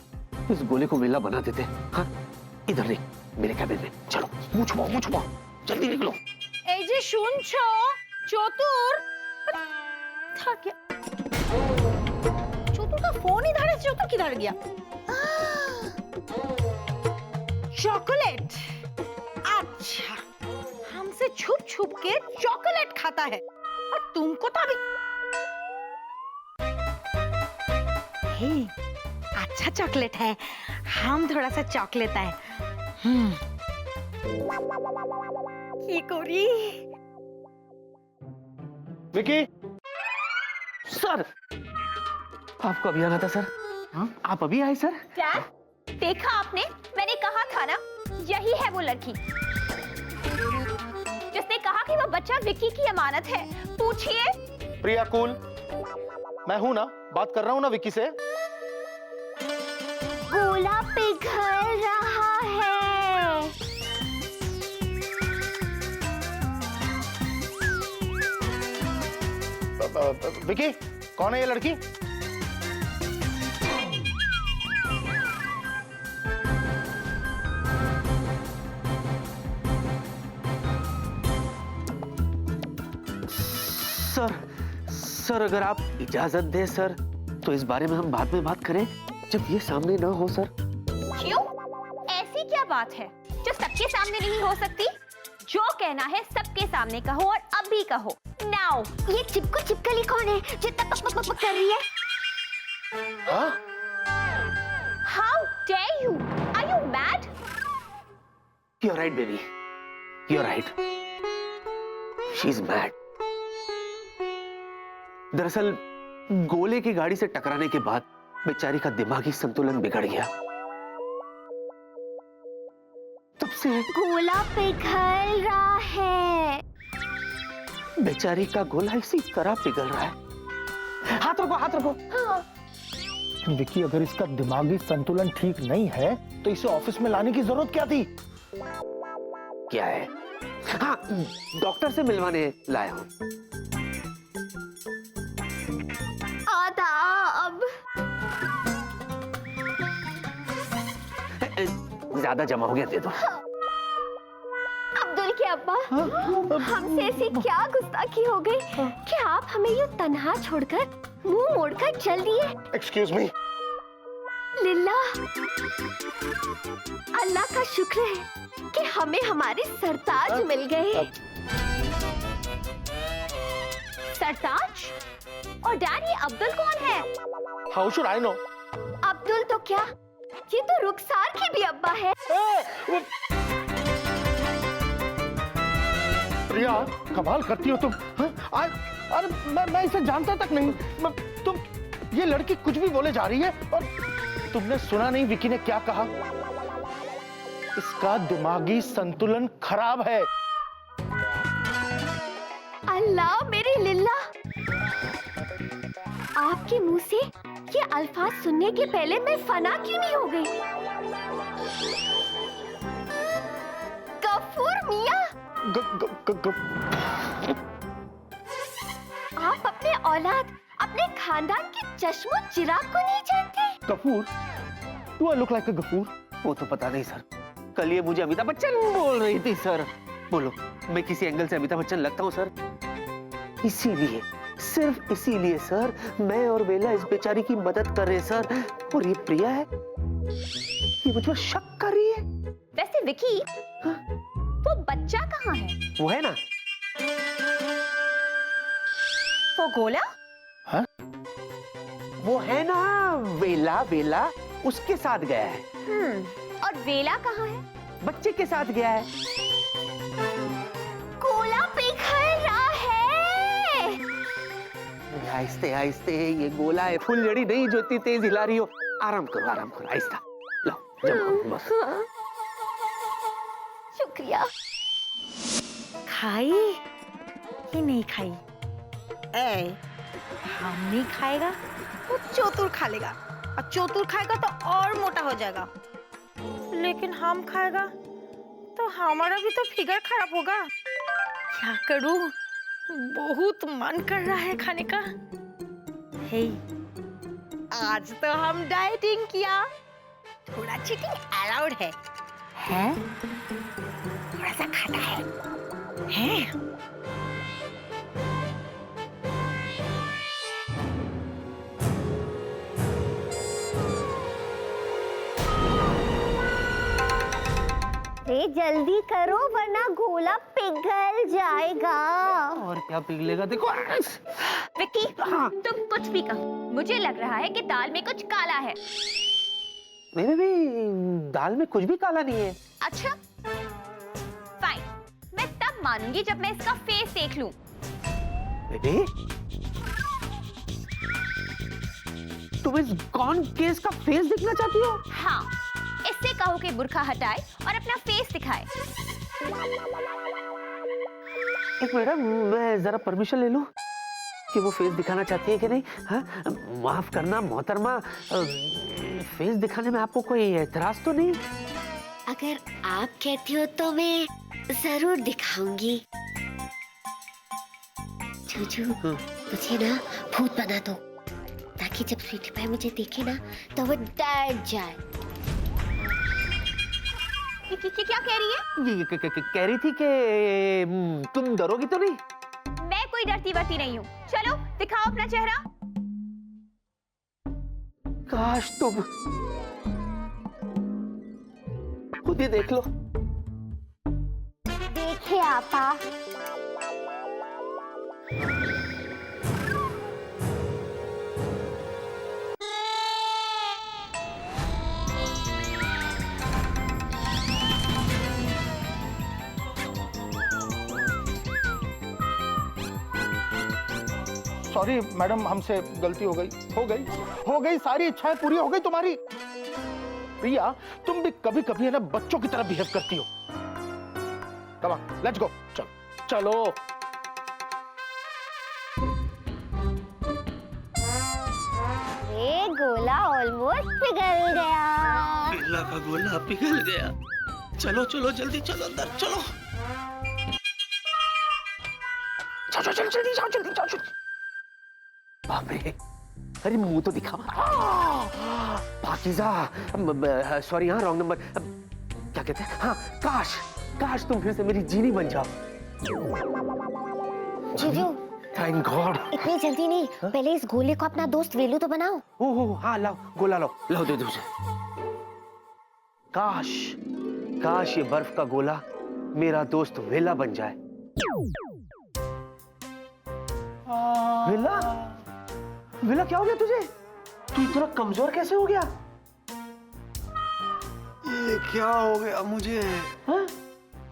इस गोले को वेला बना देते हैं। हाँ, इधर नहीं, मेरे कैबिन में। चलो मुंह छुपाओ, जल्दी निकलो। এই যে শুনছো চতুর था क्या? चतुर का फोन इधर है, चतुर किधर गया? चॉकलेट। अच्छा, हमसे छुप छुप के चॉकलेट खाता है और तुमको तो अभी। हे, अच्छा चॉकलेट है, हम थोड़ा सा चॉकलेट है। की कोरी विकी, सर, आपको अभी आना था सर। हाँ? आप अभी आए सर? क्या? देखा आपने, मैंने कहा था ना, यही है वो लड़की जिसने कहा कि वो बच्चा विक्की की अमानत है। पूछिए। प्रिया कूल, मैं हूं ना, बात कर रहा हूं ना विक्की से। गोला पिघल रहा है। विक्की, कौन है ये लड़की? सर अगर आप इजाजत दें सर, तो इस बारे में हम बाद में बात करें, जब ये सामने ना हो सर। क्यों? ऐसी क्या बात है जो सबके सामने नहीं हो सकती? जो कहना है सबके सामने कहो और अभी कहो। नाउ। ये चिपकू चिपकली कौन है जो तक पक पक पक कर रही है? हाँ? How dare you? Are you mad? You're right, baby. You're right. She's mad. दरअसल गोले की गाड़ी से टकराने के बाद बेचारी का दिमागी संतुलन बिगड़ गया। तब से गोला पिघल रहा है। बेचारी का गोला इसी तरह पिघल रहा है। हाथ रखो, हाथ रखो। हाँ। विक्की, अगर इसका दिमागी संतुलन ठीक नहीं है तो इसे ऑफिस में लाने की जरूरत क्या थी? क्या है? हाँ, डॉक्टर से मिलवाने लाया हूं। आदाब। ज्यादा जमा हो गया, दे दो। अब्दुल के अब्बा, हमसे ऐसी क्या गुस्ताखी हो गई कि आप हमें यूं तन्हा छोड़कर मुंह मोड़कर चल दिए? Excuse me. लिल्ला, अल्लाह का शुक्र है कि हमें हमारे सरताज मिल गए। सरताज? और डैडी, अब्दुल कौन है? How should I know? Abdul तो क्या, ये तो रुखसार के भी अब्बा है। प्रिया, कमाल करती हो तुम। हाँ? अरे मैं इसे जानता तक नहीं। तुम, ये लड़की कुछ भी बोले जा रही है। और तुमने सुना नहीं विकी ने क्या कहा? इसका दिमागी संतुलन खराब है। अल्लाह मेरी लिल्ला, आपके मुंह से ये अल्फाज सुनने के पहले मैं फना क्यों नहीं हो गई? गफूर मियां, आप अपने औलाद, अपने खानदान के चश्मो चिराग को नहीं जानते? Ghafoor? Do I look like a Ghafoor? वो तो पता नहीं सर, कल ये मुझे अमिताभ बच्चन बोल रही थी सर। बोलो, मैं किसी एंगल से अमिताभ बच्चन लगता हूँ सर? इसीलिए, सिर्फ इसीलिए सर, मैं और बेला इस बेचारी की मदद कर रहे हैं सर। और ये प्रिया है, ये मुझ पर शक कर रही है। वैसे विकी, वो बच्चा कहाँ है? वो है ना, वो गोला? हाँ? वो है ना, वेला, वेला उसके साथ गया है। और वेला कहाँ है? बच्चे के साथ गया है। गोला पिघल रहा है। आहिस्ते आहिस्ते, ये गोला है, फुलझड़ी नहीं जो इतनी तेज हिला रही हो। आराम करो, आराम करो, आहिस्ता। लो, जमा, बस। शुक्रिया। खाई कि नहीं खाई? ए, हम नहीं खाएगा तो चोतुर खा लेगा, और चोतुर खाएगा तो और मोटा हो जाएगा। लेकिन हम खाएगा तो हमारा भी तो फिगर खराब होगा। क्या करूं? बहुत मन कर रहा है खाने का। हे, आज तो हम डाइटिंग किया, थोड़ा चीटिंग अलाउड है। हैं? थोड़ा सा खाता है। हैं? जल्दी करो वरना गोला पिघल जाएगा। और क्या पिघलेगा, देखो। विक्की, तुम कुछ भी कहो, मुझे लग रहा है कि दाल में कुछ काला है। नहीं नहीं, दाल में कुछ भी काला नहीं है। अच्छा, फाइन, मैं तब मानूंगी जब मैं इसका फेस देख लूं। बेबी, तुम इस गॉन केस का फेस देखना चाहती हो? हाँ, इससे कहो कि बुर्का हटाए और अपना फेस दिखाए। एक मैडम, मैं जरा परमिशन ले लूं कि वो फेस दिखाना चाहती है कि नहीं? हाँ, माफ करना मोहतरमा, फेस दिखाने में आपको कोई एतराज तो नहीं? अगर आप कहती हो तो मैं जरूर दिखाऊंगी। जूजू, मुझे ना भूत बना दो, ताकि जब स्वीटी पाई मुझे देखे ना तो वो डर जाए। क्या कह रही है? ये कह रही थी कि तुम डरोगी तो नहीं? मैं कोई डरती वरती नहीं हूँ। चलो दिखाओ अपना चेहरा। काश तुम खुद ही देख लो। देखिए आपा, सॉरी मैडम, हमसे गलती हो गई, सारी इच्छाएं पूरी हो गई तुम्हारी। प्रिया, तुम भी कभी कभी है ना बच्चों की तरह बिहेव करती हो। कम ऑन, लेट्स गो, चलो। ये गोला ऑलमोस्ट पिघल गया। केला का गोला पिघल गया। चलो चलो जल्दी चलो अंदर चलो। जाओ जल्दी जाओ। बाप रे, अरे मुंह तो दिखा। पाकीज़ा, सॉरी, हाँ रॉन्ग नंबर। क्या कहते हैं? हाँ, काश तुम फिर से मेरी जीनी बन जाओ। जीजू, थैंक गॉड। इतनी जल्दी नहीं, पहले इस गोले को अपना दोस्त वेलू तो बनाओ। ओह हाँ, लाओ गोला, लाओ दे दो मुझे। काश ये बर्फ का गोला मेरा दोस्त वेला बन जाए। वेला क्या हो गया तुझे? तू इतना कमजोर कैसे हो गया? ये क्या हो गया मुझे? हाँ?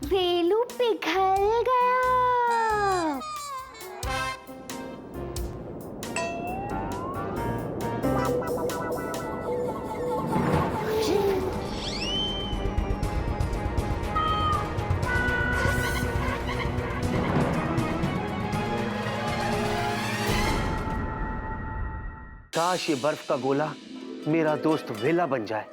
वेलू पिघल गया। काश ये बर्फ का गोला मेरा दोस्त वेला बन जाए।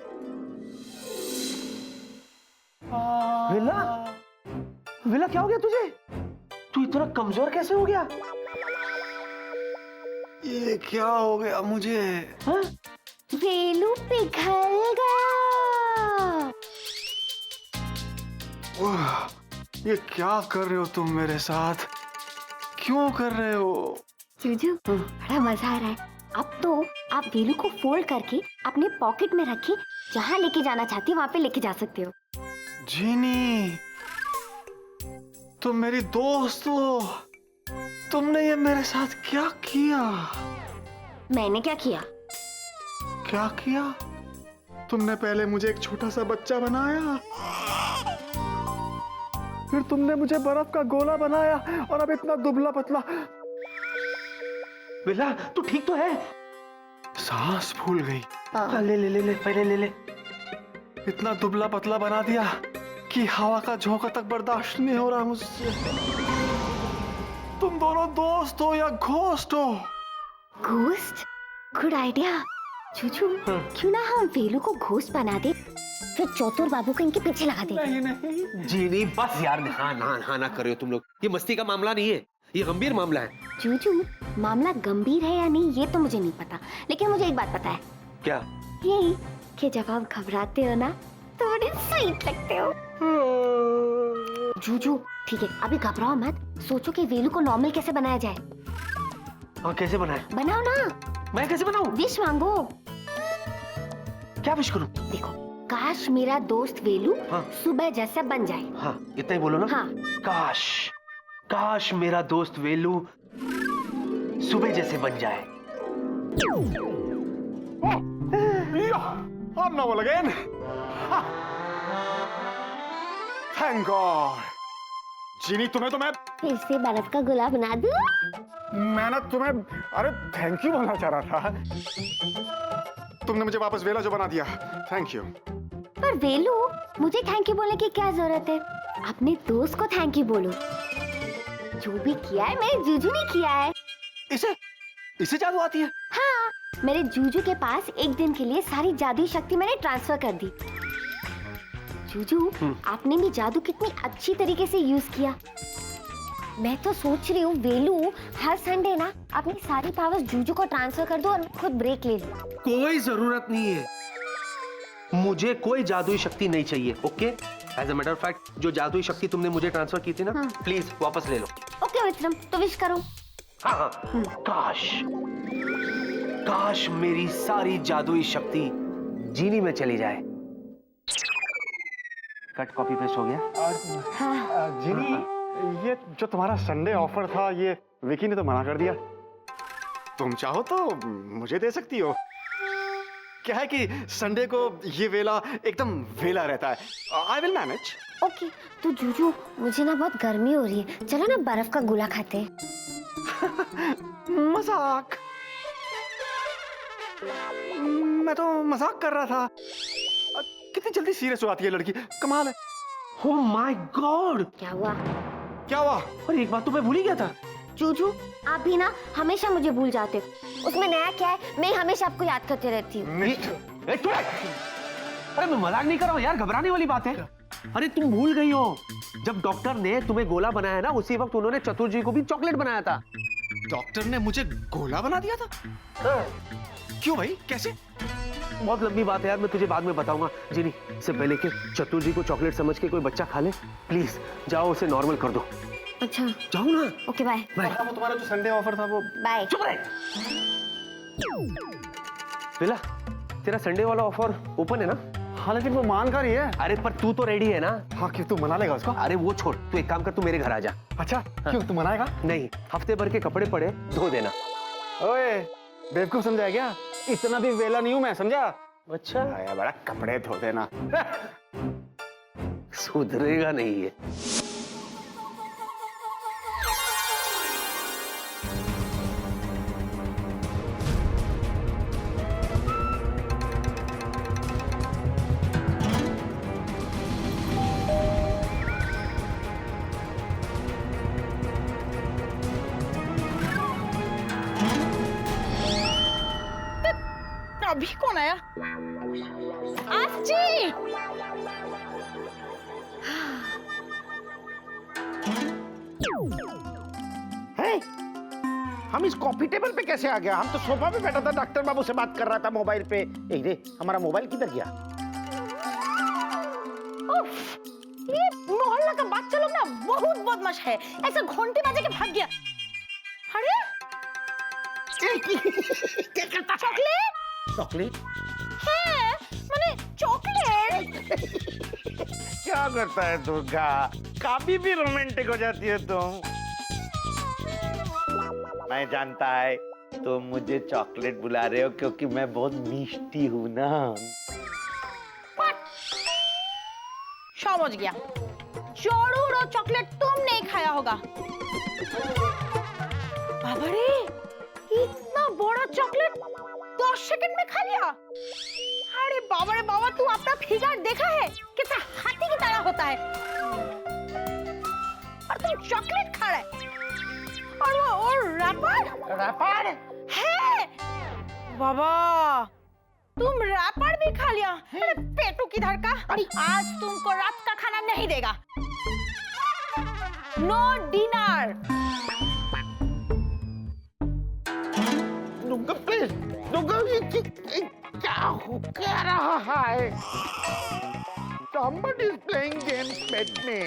वेला क्या हो गया तुझे? तू इतना कमजोर कैसे हो गया? ये क्या हो गया मुझे? हाँ? वेलू पिघल गया। वाह, ये क्या कर रहे हो तुम मेरे साथ? क्यों कर रहे हो? जूजू, बड़ा मजा आ रहा है। अब तो आप वेलू को फोल्ड करके अपने पॉकेट में रखे, जहाँ लेके जाना चाहती हो वहाँ पे लेके जा सकते हो। जीनी, तुम मेरी दोस्त हो। तुमने ये मेरे साथ क्या किया? मैंने क्या किया? क्या किया? तुमने पहले मुझे एक छोटा सा बच्चा बनाया, फिर तुमने मुझे बर्फ का गोला बनाया, और अब इतना दुबला पतला। वेला, तू ठीक तो है? सांस फूल गई। हाँ, ले पहले ले। इतना दुबला पतला बना दिया कि हवा का झोंका तक बर्दाश्त नहीं हो रहा मुझसे। तुम दोनों दोस्त हो या घोस्ट हो? घोस्ट? Good idea. जूजू, क्यों ना हम वेलू को घोस्ट बना दे, फिर चौतुर बाबू को इनके पीछे लगा दे। नहीं। जी नहीं, बस यार, हाँ ना करो तुम लोग। ये मस्ती का मामला नहीं है, ये गंभीर मामला है। जूजू, मामला गंभीर है या नहीं ये तो मुझे नहीं पता, लेकिन मुझे एक बात पता है। क्या? यही कि जब आप घबराते हो ना तो बड़े स्वीट लगते हो। जूजू, ठीक है, अभी घबराओ मत, सोचो कि वेलू को नॉर्मल कैसे बनाया जाए। हाँ, कैसे बनाए? बनाओ ना। मैं कैसे बनाऊं? विश मांगो। क्या विश करूं? देखो, काश मेरा दोस्त वेलू हाँ। सुबह जैसा बन जाए। हाँ, इतना ही बोलो ना। हाँ। काश मेरा दोस्त वेलू सुबह जैसे बन जाए। I'm novel again. Thank God. जीनी, तुम्हें तो मैं फिर से बर्फ का गोला बना दूं? ना तुम्हें अरे थैंक यू बोलना चाह रहा था। तुमने मुझे वापस वेला जो बना दिया, थैंक यू। पर पर वेलू, मुझे थैंक यू बोलने की क्या जरूरत है? अपने दोस्त को थैंक यू बोलो। जो भी किया है मेरे जूजू ने किया है। इसे जादू आती है? हाँ, मेरे जूजू के पास एक दिन के लिए सारी जादुई शक्ति मैंने ट्रांसफर कर दी। जूजू, आपने भी जादू कितनी अच्छी तरीके से यूज किया। मैं तो सोच रही हूँ वेलू, हर संडे ना अपनी सारी पावर्स जूजू को ट्रांसफर कर दो और खुद ब्रेक ले लूं। कोई जरूरत नहीं है, मुझे कोई जादुई शक्ति नहीं चाहिए। Okay, as a matter of fact, जो जादुई शक्ति तुमने मुझे ट्रांसफर की थी ना, प्लीज वापस ले लो। ओके विक्रम, तो विश करो। हाँ, काश मेरी सारी जादुई शक्ति जीनी में चली जाए। कट कॉपी पेस्ट हो गया। जिनी, ये जो तुम्हारा संडे ऑफर था, ये विकी ने तो मना कर दिया। तुम चाहो तो मुझे दे सकती हो। क्या है कि संडे को ये वेला एकदम वेला रहता है। I will manage. ओके, तो जूजू, मुझे ना बहुत गर्मी हो रही है, चलो ना बर्फ का गोला खाते हैं। मजाक, मैं तो मजाक कर रहा था। कितनी जल्दी सीरियस हो जाती है लड़की, कमाल है। ओह माय गॉड, क्या हुआ? क्या हुआ? और एक बात तो मैं भूल ही गया था। जूजू, आप भी ना हमेशा मुझे भूल जाते हो। उसमें नया क्या है, मैं हमेशा आपको याद करती रहती हूँ। अरे मैं मजाक नहीं कर रहा हूँ यार, घबराने वाली बात है। अरे तुम भूल गई हो, जब डॉक्टर ने तुम्हें गोला बनाया ना, उसी वक्त उन्होंने चतुर जी को भी चॉकलेट बनाया था। डॉक्टर ने मुझे गोला बना दिया था? क्यों भाई, कैसे? बहुत लंबी बात है यार, मैं तुझे बाद में बताऊंगा। जिनी, इससे पहले कि चतुर जी को चॉकलेट समझ के कोई बच्चा खा ले, प्लीज जाओ उसे नॉर्मल कर दो। अच्छा, जाओ ना। Okay bye. बाय। वो तुम्हारा जो संडे ऑफर था वो बाय। चुप रहे। बेला, तेरा संडे वाला ऑफर ओपन है ना? हाँ, लेकिन वो मान कर ही है। अरे पर तू तो रेडी है ना? हाँ, क्यों, तू मना लेगा उसको? अरे वो छोड़, तू एक काम कर, तू मेरे घर आ जा। अच्छा, क्यों, तू मनाएगा? नहीं, हफ्ते भर के कपड़े पड़े, धो देना। ओए, बेवकूफ समझा क्या? इतना भी वेला नहीं हूं मैं, समझा? अच्छा, आया बड़ा, कपड़े धो देना। सुधरेगा नहीं है। अभी कौन आया? आजी! है? हम इस कॉफी टेबल पे कैसे आ गया? हम तो सोफा पे बैठा था, डॉक्टर बाबू से बात कर रहा था मोबाइल पे। रे, हमारा मोबाइल किधर गया? उफ, ये मोहल्ला का बच्चा लोग ना बहुत बदमाश है, ऐसा घंटे बजे के भाग गया। अरे क्या करता? Chocolate chocolate? है, मैंने चॉकलेट। क्या करता है दुर्गा? काफी भी रोमांटिक हो जाती है तुम। मैं जानता है तुम मुझे चॉकलेट बुला रहे हो क्योंकि मैं बहुत मिष्टी हूँ ना। समझ गया, जरूर वो चॉकलेट तुम नहीं खाया होगा। बाबा रे, इतना बड़ा चॉकलेट 10 सेकंड में खा लिया। अरे बाबा रे बाबा, तू अपना फिगर देखा है? कितना हाथी की तरह होता है, और तुम चॉकलेट खा रहा है। और रैपर? रैपर? है बाबा, तुम रैपर भी खा लिया। अरे पेटू किधर का? आज तुमको रात का खाना नहीं देगा। No dinner. Durga please, Durga ये क्या रहा है? Somebody is playing games with me.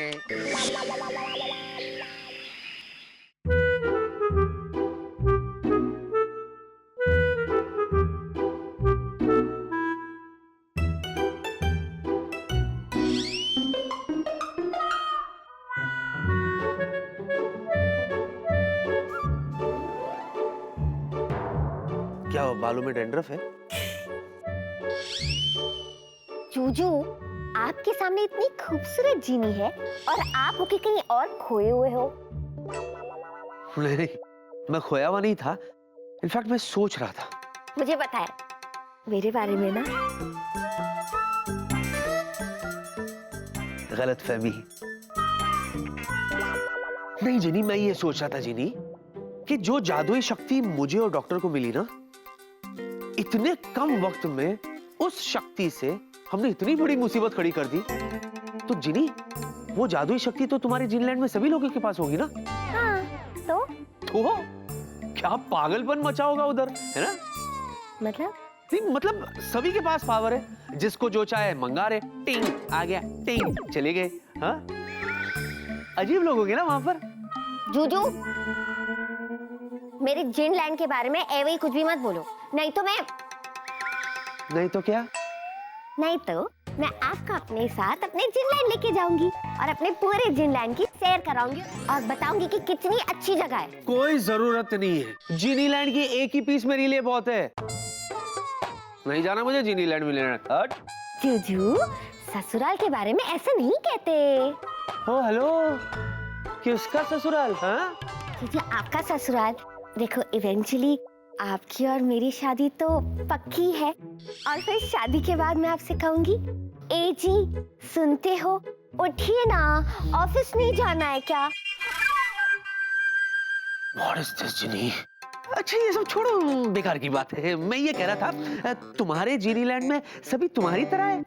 क्या बालों में डैंड्रफ है? जूजू, आपके सामने इतनी खूबसूरत जीनी है और आप होके कहीं और खोए हुए हो। नहीं, मैं खोया हुआ नहीं था। इनफैक्ट मैं सोच रहा था। मुझे पता है, मेरे बारे में ना। गलतफहमी। नहीं जिनी, मैं ये सोच रहा था जिनी कि जो जादुई शक्ति मुझे और डॉक्टर को मिली ना, इतने कम वक्त में उस शक्ति से हमने इतनी बड़ी मुसीबत खड़ी कर दी। तो जिनी, वो जादुई शक्ति तो तुम्हारे जिनलैंड में सभी लोगों के पास होगी ना? हाँ, तो क्या पागलपन मचा होगा उधर, है ना? मतलब नहीं, मतलब सभी के पास पावर है, जिसको जो चाहे मंगा रहे, टिंग आ गया, टिंग चले गए। हाँ, अजीब लोग होंगे ना वहां पर। जूजू, मेरे जिनलैंड के बारे में एवे ही कुछ भी मत बोलो, नहीं तो नहीं तो क्या? नहीं तो मैं आपको अपने साथ अपने जिनलैंड लेके जाऊंगी और अपने पूरे जिनलैंड की सैर कराऊंगी और बताऊंगी कि कितनी अच्छी जगह है। कोई जरूरत नहीं है, जिनीलैंड की एक ही पीस मेरे लिए बहुत है। नहीं जाना मुझे जिनीलैंड मिलैंड। हट। जूजू, ससुराल के बारे में ऐसे नहीं कहते। ओ हेलो, किसका ससुराल? हाँ, जूजू, आपका ससुराल। देखो, इवेंचुअली आपकी और मेरी शादी तो पक्की है और फिर शादी के बाद मैं आपसे कहूंगी, ए जी सुनते हो, उठिए ना, ऑफिस नहीं जाना है क्या? What is this, जिनी? अच्छा ये सब छोड़ो, बेकार की बात है। मैं ये कह रहा था, तुम्हारे जिनीलैंड में सभी तुम्हारी तरह है?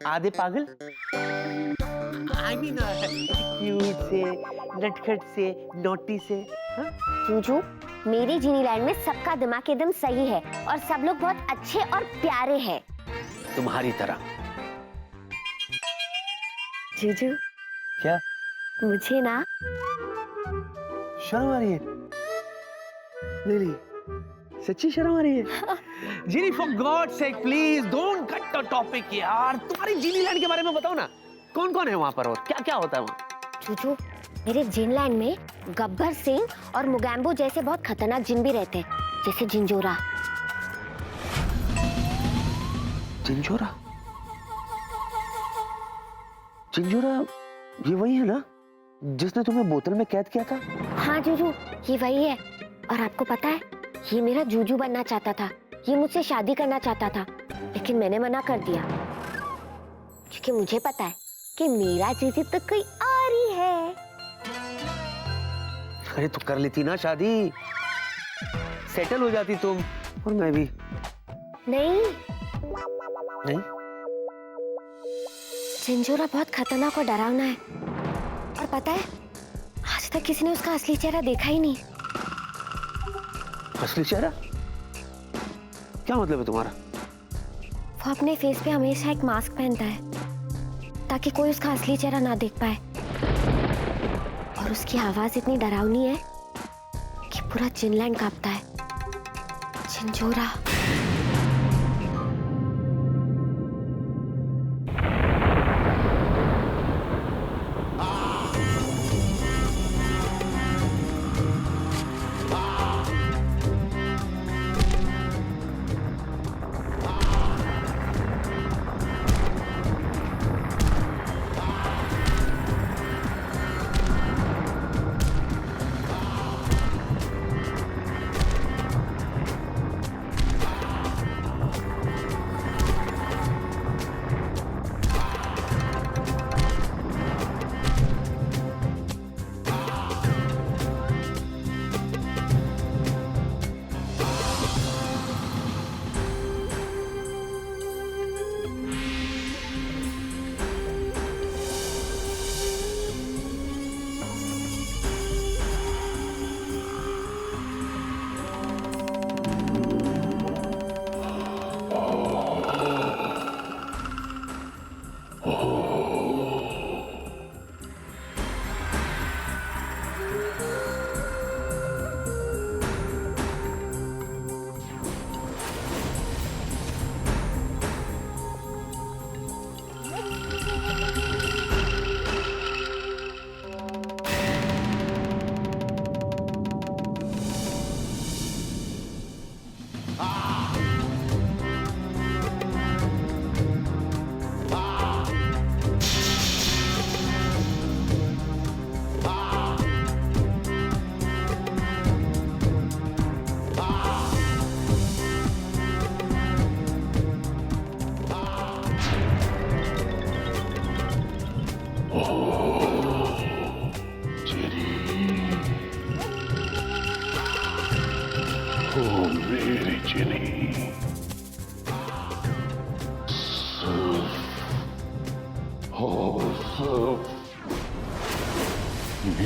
आधे पागल? I mean, क्यूट से, नटखट से, नोटी से। हाँ? जूजू, मेरे जिनीलैंड में सबका दिमाग एकदम सही है और सब लोग बहुत अच्छे और प्यारे हैं। तुम्हारी तरह। जूजू, क्या? मुझे ना शर्म आ रही है? नहीं, सच्ची शर्म आ रही है? जिनी, for God's sake, please don't cut the topic यार। तुम्हारी जिनीलैंड के बारे में बताओ ना, कौन कौन है वहाँ पर और क्या क्या होता है वहाँ? जूजू, मेरे जिनलैंड में गब्बर सिंह और मुगैम्बो जैसे बहुत खतरनाक जिन भी रहते हैं, जैसे जिंजोरा। जिंजोरा? जिंजोरा ये वही है ना जिसने तुम्हें बोतल में कैद किया था? हाँ जूजू, ये वही है। और आपको पता है, ये मेरा जूजू बनना चाहता था, ये मुझसे शादी करना चाहता था, लेकिन मैंने मना कर दिया क्योंकि मुझे पता है कि मेरा जूजू तो कोई और ही है। अरे तो कर लेती ना शादी, सेटल हो जाती तुम और मैं भी। नहीं, नहीं? जिंजोरा बहुत खतरनाक और डरावना है और पता है, आज तक किसी ने उसका असली चेहरा देखा ही नहीं। असली चेहरा? क्या मतलब है तुम्हारा? वो अपने फेस पे हमेशा एक मास्क पहनता है ताकि कोई उसका असली चेहरा ना देख पाए, और उसकी आवाज इतनी डरावनी है कि पूरा जिनलैंड कांपता है। जिंजोरा।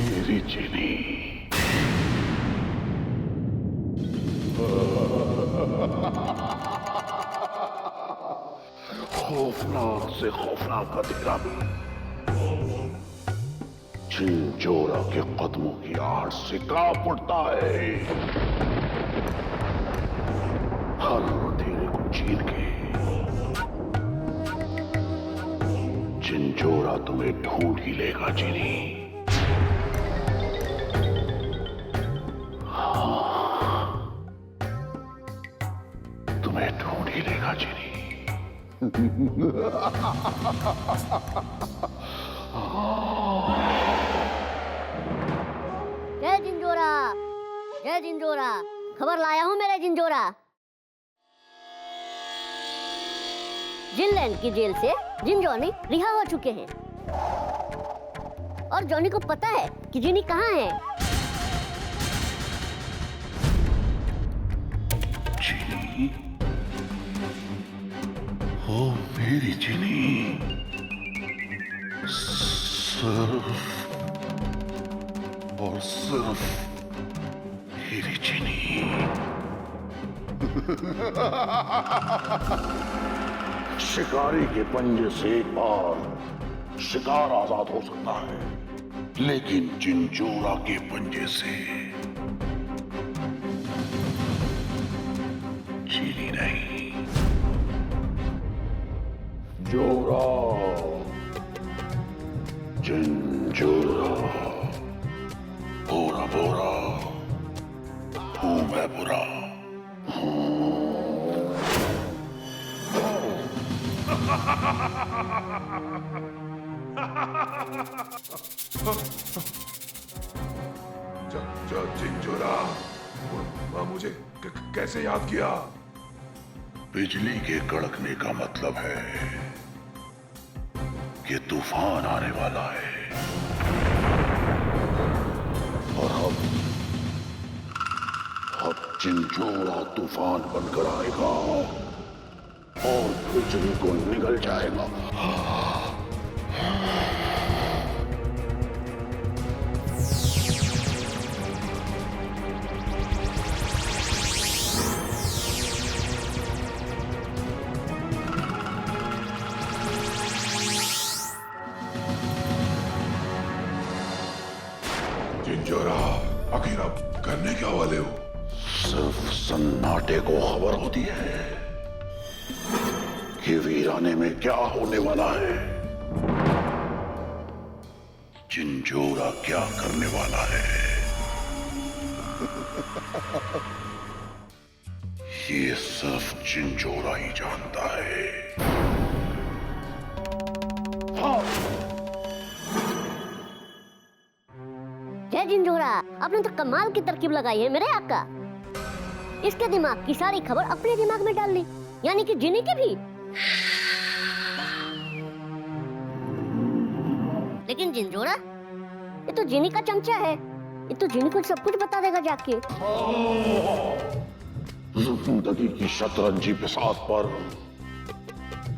मेरी चीनी, खौफनाक से खौफनाक अंधेरा में झिंझोरा के कदमों की आड़ से कांप उठता है। हर अंधेरे को चीर के झिंझोरा तुम्हें ढूंढ ही लेगा चीनी। तुम्हें ढूंढ ही लेगा चीनी। जय जिंजोरा, जय जिंजोरा, खबर लाया हूँ मेरे जिंजोरा। जिनलैंड की जेल से जिन जॉनी रिहा हो चुके हैं और जॉनी को पता है कि जिनी कहाँ है। चीनी, ओ मेरी चीनी, सिर्फ और सिर्फ मेरी चीनी। शिकारी के पंजे से एक बार शिकार आजाद हो सकता है, लेकिन झिंझोरा के पंजे से चीनी नहीं। जोरा, झिंझोरा, बोरा बोरा, हूं मैं बुरा। झिंझोरा, मुझे कैसे याद किया? बिजली के कड़कने का मतलब है कि तूफान आने वाला है और अब झिंझोरा तूफान बनकर आएगा और बिजली को निगल जाएगा। झिंझोरा, आखिर आप करने क्या वाले हो? सिर्फ सन्नाटे को खबर होती है कि वीराने में क्या होने वाला है, झिंझोरा क्या करने वाला है। ये सिर्फ झिंझोरा ही जानता है। जय जिंजोरा, आपने तो कमाल की तरकीब लगाई है मेरे आका। इसके दिमाग की सारी खबर अपने दिमाग में डाल ली, यानी कि जिनी की भी। लेकिन जिंजोरा, ये तो जिनी का चमचा है, ये तो जिनी को सब कुछ बता देगा जाके। जिंदगी की शतरंजी बिसात पर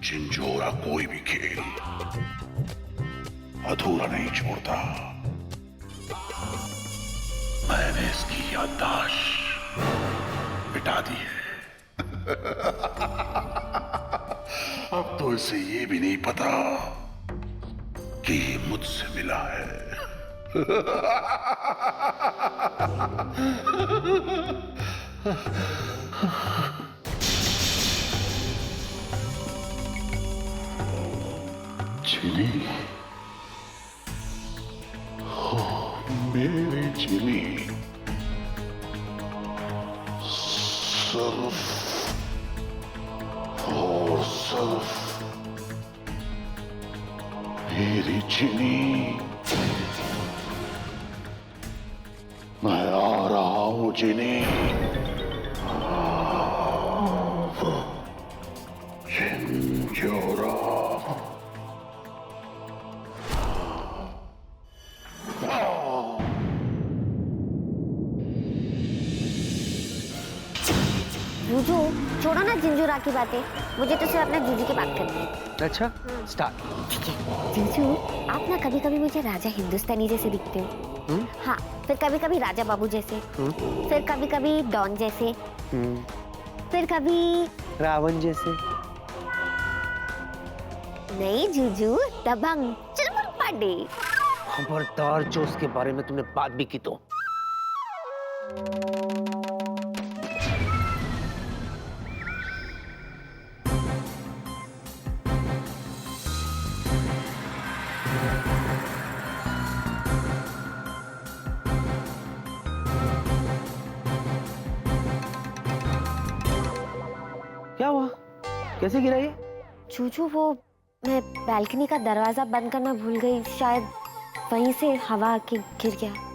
झिंझोरा कोई भी खेल अधूरा नहीं छोड़ता। मैंने इसकी याददाश्त मिटा दी है। अब तो इसे ये भी नहीं पता कि ये मुझसे मिला है। चिली, हो मेरी चिली, सिर्फ और सिर्फ मेरी चिली। मैं आ रहा हूं चिली। झिंझोरा, जूजू, छोड़ो ना जिंजुरा की बातें, मुझे तो सिर्फ अपने जीजू की बात करनी है। अच्छा स्टार्ट। ठीक है जीजू, आप ना कभी कभी मुझे राजा हिंदुस्तानी जैसे दिखते हो। हाँ, फिर कभी कभी राजा बाबू जैसे, फिर कभी कभी डॉन जैसे, फिर कभी रावण जैसे। नहीं जीजू, दबंग चुलबुल पांडे। खबरदार जो उसके बारे में तुमने बात भी की तो। क्या हुआ? कैसे गिरा ये? जूजू वो मैं बैल्कनी का दरवाजा बंद करना भूल गई, शायद वहीं से हवा आके गिर गया।